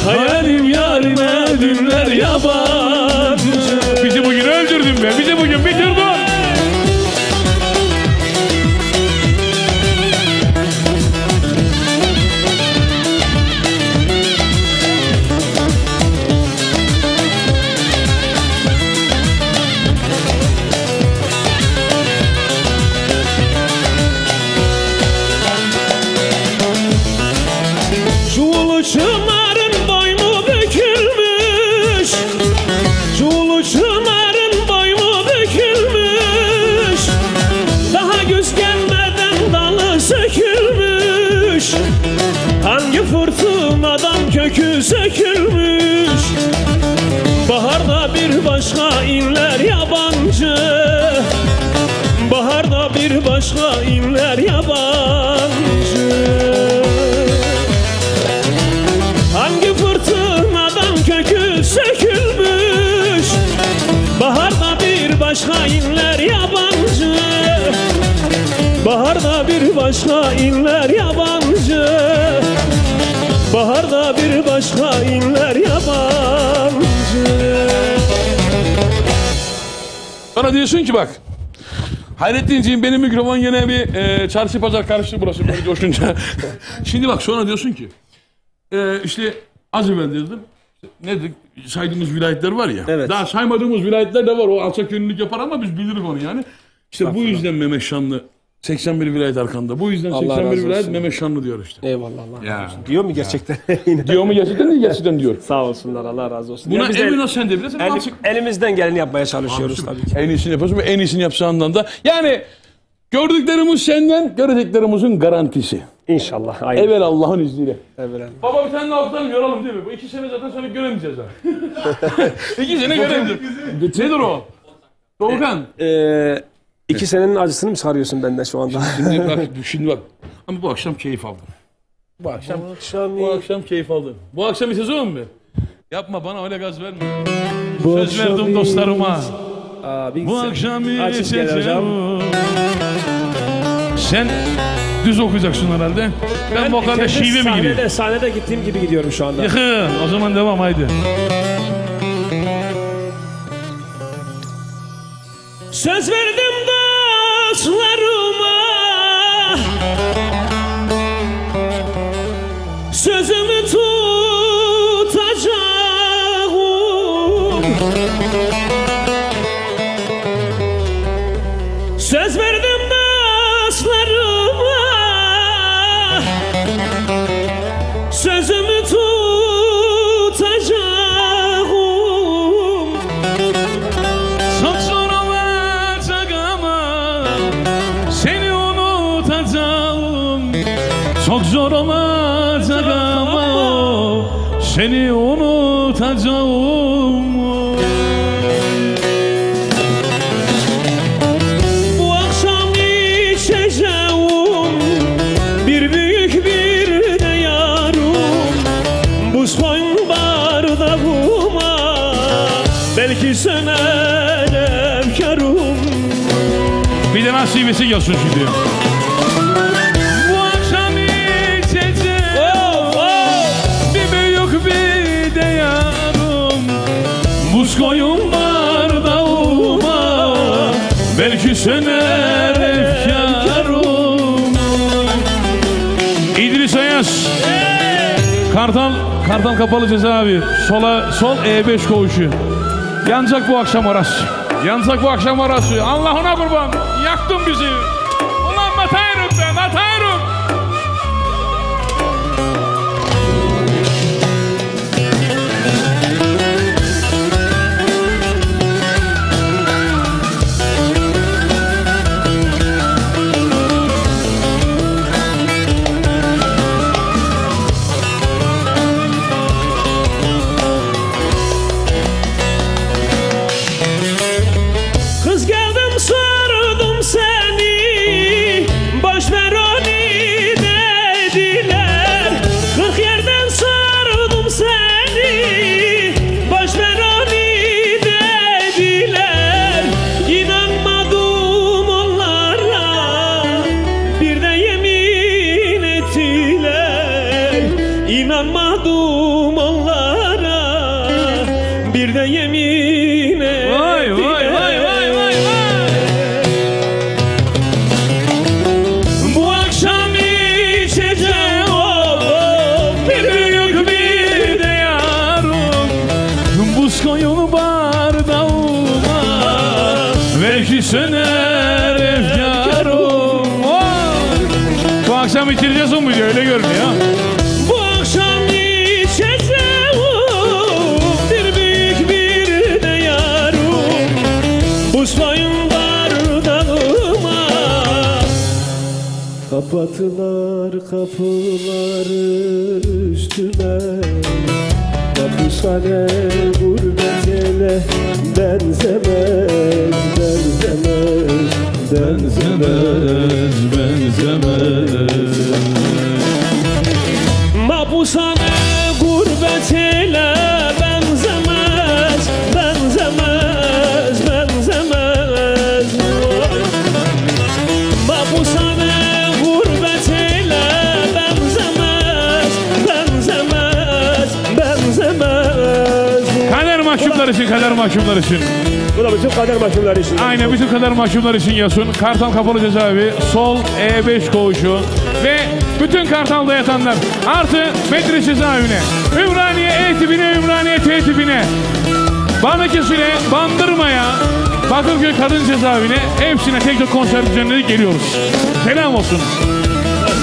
Hayalim yarına dünler yabancı. Bizi bugün öldürdün be. Bizi bugün bitirdin. Çuğulu çınarın boynu bükülmüş. Çuğulu çınarın boynu bükülmüş. Daha güz gelmeden dalı sökülmüş. Hangi fırtınadan kökü sökülmüş. Baharda bir başka inler yabancı. Baharda bir başka inler yabancı. Hangi fırtınadan kökü sökülmüş. Baharda bir başka inler yabancı. Baharda bir başka inler yabancı. Baharda bir başka inler yabancı. Bana diyorsun ki bak. Hayrettinciğim benim mikrofon yine bir çarşı pazar karıştı burası böyle coşunca. Şimdi bak sonra diyorsun ki işte az evvel dedim. Ne dedik? Saydığımız vilayetler var ya. Evet. Daha saymadığımız vilayetler de var. O alçak gönüllülük yapar ama biz biliriz onu yani. İşte bu yüzden Mehmet Şanlı 81 vilayet arkanda. Bu yüzden Allah 81 razı vilayet olsun. Mehmet Şanlı diyor işte. Eyvallah Allah Ya. razı olsun. Diyor mu gerçekten? Diyor mu gerçekten değil gerçekten diyor. Sağ olsunlar Allah razı olsun. Buna Ya biz de emin ol sen de bilirsin. elimizden geleni yapmaya çalışıyoruz tabii ki. En iyisini yapıyorsun ve en iyisini yapacağından da. Yani gördüklerimiz senden, göreceklerimizin garantisi. İnşallah. Aynen. Evet Allah'ın izniyle. Evet. Baba bir tane alttan yoralım değil mi? Bu 2 sene zaten sonra göremeyeceğiz ha. 2 sene göremeyeceğiz. Nedir o? Doğukan. 2 senenin acısını mı çıkarıyorsun benden şu anda? Şimdi bak. Ama bu akşam keyif aldım. Bu akşam keyif aldım. Bu akşam sezon mu? Yapma bana öyle gaz verme. Söz verdim dostlarıma. Bu akşam içeceğim. Sen düz okuyacaksın herhalde. Ben vokalde şive mi gireyim? Sahnede gittiğim gibi gidiyorum şu anda. Yıkın. O zaman devam haydi. Söz verdim dostlarıma, sözümü tutacağım. Söz verdim dostlarıma, sözümü tutacağım. Çok zor olacak ama seni unutacağım. Çok zor olacak ama seni unutacağım. Bu akşam içeceğim bir büyük bir de yarım. Buz koyun bardağıma, belki söner efkarım. Bir de nasibesi gelsin şimdi. Bu akşam içeceğim bir büyük bir de yarım. Buz koyun bardağıma, belki söner efkarım. İdris Ayaz, Kartal Kapalı Cezaevi, sol E5 koğuşu. Yanacak bu akşam orası. Yanacak bu akşam orası. Allah'ına kurban. Yaktın bizi. Ulan matayırım ben, matayırım. Kız geldim sordum seni, boş ver onu dediler. 40 yerden sordum seni, boş ver onu dediler. İnanmadım onlara, bir de yemin ettiler. İnanmadım onlara, bir de yemin ettiler. Vay vay vay vay vay. Bu akşam içeceğim bir büyük bir de yarım. Buz koyun bardağıma, belki söner efkarım. Bu akşam bitireceğiz o muydu? Öyle görünüyor. Bu akşam içeceğim bir büyük bir de yarım. Buz koyun bardağıma. Kapattılar kapıları üstüme, Mahpushane gurbet ele benzemez, benzemez, benzemez, benzemez. Mahpushane gurbet ele benzemez, benzemez, benzemez. Mahpushane gurbet ele benzemez, benzemez, benzemez. Kader mahkumlar için, kader mahkumlar için. Bu da bütün kader mahkumları için. Aynen, bütün kader mahkumlar için yazın. Kartal Kapalı Cezaevi, sol E5 koğuşu ve bütün Kartal'da yatanlar. Artı Medres Cezaevine, Ümraniye E tipine, Ümraniye T tipine, Balıkesir'e, Bandırma'ya, Bakırköy Kadın Cezaevine, hepsine tek tek konser düzenledik, geliyoruz. Selam olsun.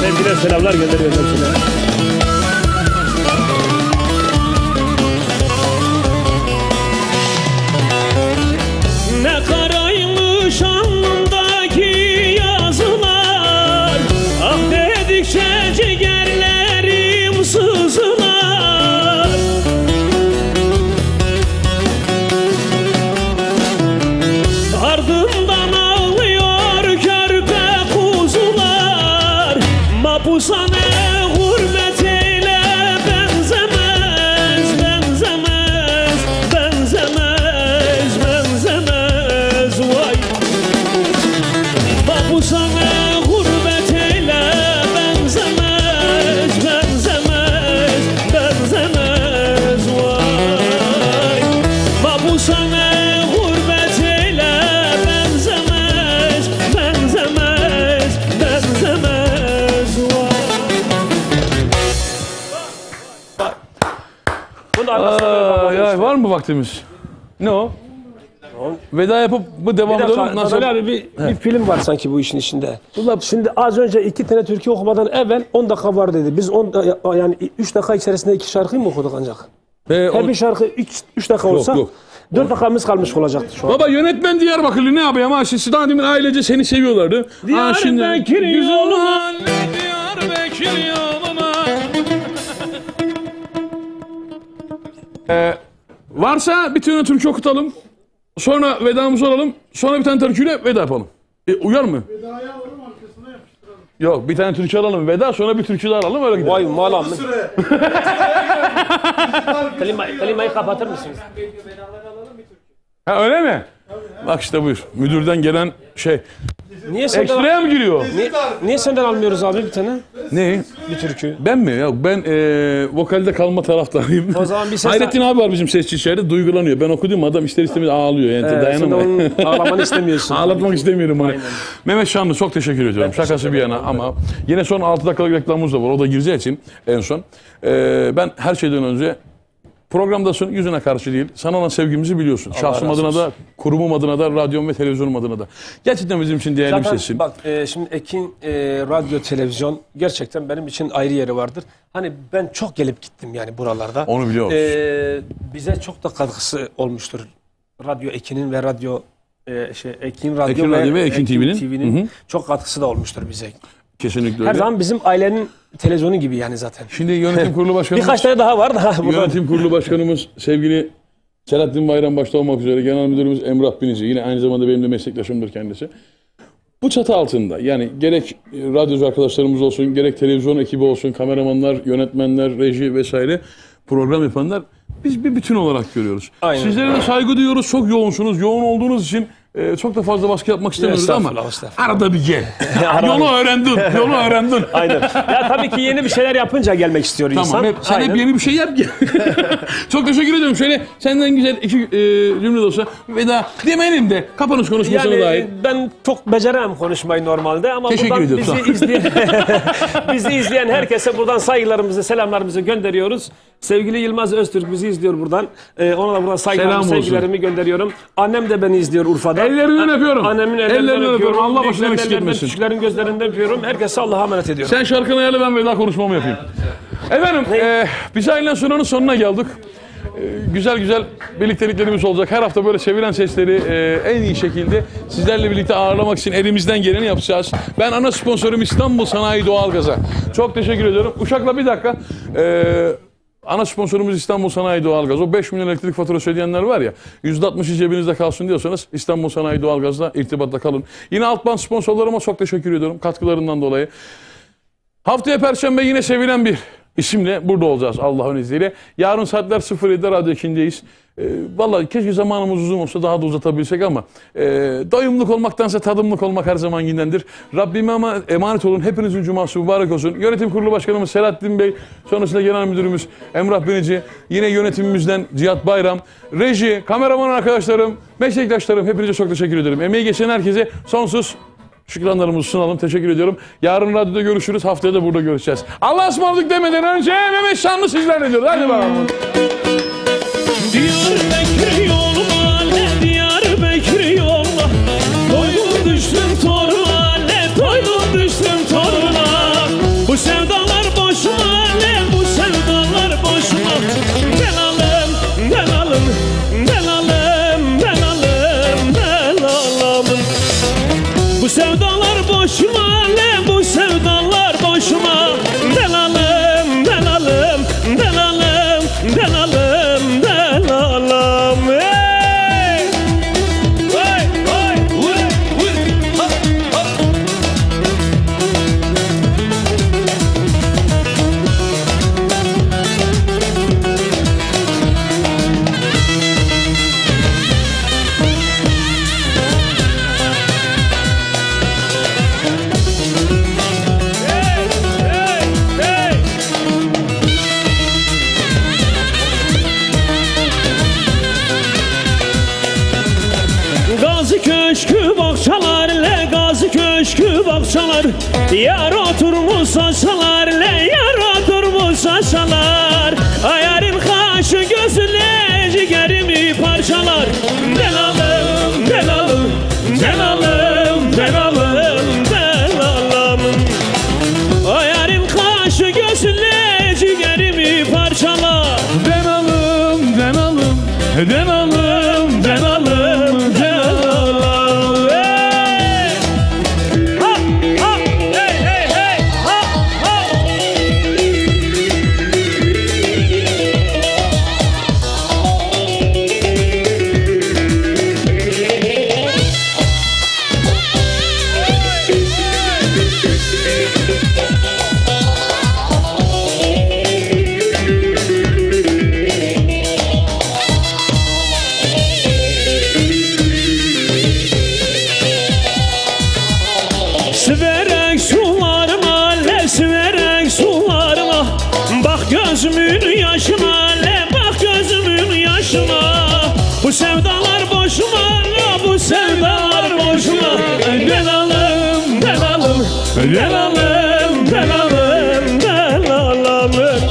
Sevgiler, selamlar gönderiyoruz hepsine. Ne karaymış alnındaki yazılar, ah dedikçe ciğerlerim sızılar. Ardından ağlıyor Var mı vaktimiz? Ne o? Veda yapıp bu devam Bir edelim. dakika, Nasıl? Dadali abi bir film var sanki bu işin içinde. Şimdi az önce 2 tane türkü okumadan evvel 10 dakika var dedi. Biz yani 3 dakika içerisinde 2 şarkıyı mı okuduk ancak? Her bir şarkı 3 dakika olsa yok. 4 dakikamız kalmış olacaktı şu an. Baba yönetmen Diyarbakırlı ne yapayım ama şimdi daha demin ailece seni seviyorlardı. Diyarbakır yoluna, Diyarbakır yoluna. Varsa bir tane türkü okutalım. Sonra vedamızı alalım. Sonra bir tane türküyle veda yapalım. Uyar mı? Vedaya alalım, arkasına yapıştıralım. Yok, bir tane türkü alalım veda, sonra bir türkü daha alalım, öyle gidelim. Vay malam. Klimayı kapatır mısınız? Ha öyle mi? Bak işte buyur. Müdürden gelen şey. Niye senden, Ekstraya mı giriyor? niye senden almıyoruz abi bir tane? Ne? Bir türkü. Ben mi? Yok, ben vokalde kalma taraftarıyım. O zaman bir ses Hayrettin abi var bizim sesçi içeride, duygulanıyor. Ben okudum, adam ister istemez ağlıyor. Yani Sen de dayanamıyor. onun ağlamanı istemiyorsun. Ağlatmak istemiyorum hani. Mehmet Şanlı, çok teşekkür ediyorum. Şakası bir yana ama yine son 6 dakikalık reklamımız da var. O da gireceği için en son. Ben her şeyden önce programdasın, yüzüne karşı değil. Sana olan sevgimizi biliyorsun. Şahsım adına da, kurumum adına da, radyom ve televizyonum adına da. Gerçekten bizim için değerli bir sesin. Bak şimdi Ekin radyo, televizyon gerçekten benim için ayrı yeri vardır. Hani ben çok gelip gittim yani buralarda. Onu biliyoruz. Bize çok da katkısı olmuştur. Radyo Ekin'in ve radyo Ekin Radyo Ekin Radyo ve Ekin TV'nin çok katkısı da olmuştur bize. Kesinlikle öyle. Her zaman bizim ailenin televizyonu gibi yani zaten. Şimdi yönetim kurulu başkanımız... Birkaç tane daha var da. Yönetim kurulu başkanımız sevgili Selahattin Bayram başta olmak üzere genel müdürümüz Emrah Binici, yine aynı zamanda benim de meslektaşımdır kendisi. Bu çatı altında yani gerek radyocu arkadaşlarımız olsun, gerek televizyon ekibi olsun, kameramanlar, yönetmenler, reji vesaire program yapanlar biz bir bütün olarak görüyoruz. Aynen. Sizlere de saygı duyuyoruz. Çok yoğunsunuz. Yoğun olduğunuz için çok da fazla baskı yapmak istemiyoruz ama arada bir gel. Yolu öğrendin. Aynen. Ya tabii ki yeni bir şeyler yapınca gelmek istiyor insan. Tamam. Sen hep yeni bir şey yap gel. Çok teşekkür ediyorum. Şöyle senden güzel 2 cümle de olsa veda demeyelim de kapanış konuşmasına yani, dair. Ben çok beceremem konuşmayı normalde ama teşekkür buradan bizi izleyen herkese buradan saygılarımızı, selamlarımızı gönderiyoruz. Sevgili Yılmaz Öztürk bizi izliyor buradan. Ona da buradan saygılarımı, sevgilerimi gönderiyorum. Annem de beni izliyor Urfa'da. Ellerinden öpüyorum. Annemin ellerinden öpüyorum. Allah başına eksik etmesin. Küçüklerin gözlerinden öpüyorum. Herkese Allah'a emanet ediyorum. Sen şarkını ayarla, ben veda konuşmamı yapayım. Efendim, biz Aile Sunan'ın sonuna geldik. Güzel güzel birlikteliklerimiz olacak. Her hafta böyle sevilen sesleri en iyi şekilde sizlerle birlikte ağırlamak için elimizden geleni yapacağız. Ben ana sponsorum İstanbul Sanayi Doğalgaz'a çok teşekkür ediyorum. Uşak'la bir dakika. Ana sponsorumuz İstanbul Sanayi Doğalgaz. O 5 milyon elektrik faturası ödeyenler var ya, %60'ı cebinizde kalsın diyorsanız İstanbul Sanayi Doğalgaz'la irtibatta kalın. Yine altban sponsorlarıma çok teşekkür ediyorum katkılarından dolayı. Haftaya Perşembe yine sevilen bir isimle burada olacağız Allah'ın izniyle. Yarın saatler 07'de Radyo 2'deyiz. Vallahi keşke zamanımız uzun olsa daha da uzatabilsek ama doyumluk olmaktansa tadımlık olmak her zamankindendir. Rabbime ama emanet olun. Hepinizin cuması mübarek olsun. Yönetim Kurulu Başkanımız Selahattin Bey, sonrasında Genel Müdürümüz Emrah Binici, yine yönetimimizden Cihat Bayram, reji, kameraman arkadaşlarım, meslektaşlarım, hepinize çok teşekkür ederim. Emeği geçen herkese sonsuz şükranlarımızı sunalım. Teşekkür ediyorum. Yarın radyoda görüşürüz. Haftaya da burada görüşeceğiz. Allah'a ısmarladık demeden önce Mehmet Şanlı sizlerle diyoruz. Hadi bakalım. Diyarbakır yoluna, Diyarbakır yoluna, doydum düştüm toruna, doydum düştüm toruna. Bu sevdalar boşuna, bu sevdalar boşuna. Delalım, delalım, delalım, delalım, delalım. Bu sevdalar boşuma, bu sevdalar boşuma. Delalım, delalım, delalım, delalım, delalım. Hey! Hey! Hey! Vur! Vur! Ha! Ha! Hey! Hey! Hey! Gazi köşkü bahçalar le, Gazi köşkü bahçalar. Yar oturmuş saçalar le, yar oturmuş saçalar. Ayarın kaşı göz Denalım, denalım, denalım. Hey! Ha, ha, hey, hey, hey, ha, ha. Siverek sularıma, le siverek sularıma. Bak gözümün yaşına, le bak gözümün yaşına. Bu sevdalar boşuna, la bu sevdalar boşuna. Denalım, denalım, denalım, denalım, denalım.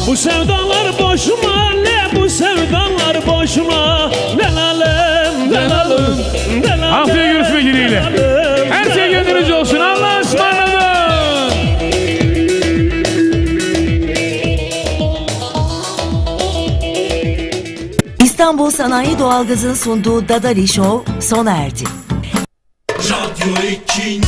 Bu sevdalar boşuna, le bu sevdalar boşuna. Denalım, denalım, denalım. Haftaya görüşmek dileğiyle. Her şey gönlünüzce olsun. Allah'a ısmarladık. İstanbul Sanayi Doğalgaz'ın sunduğu Dadali Show sona erdi. Radyo 2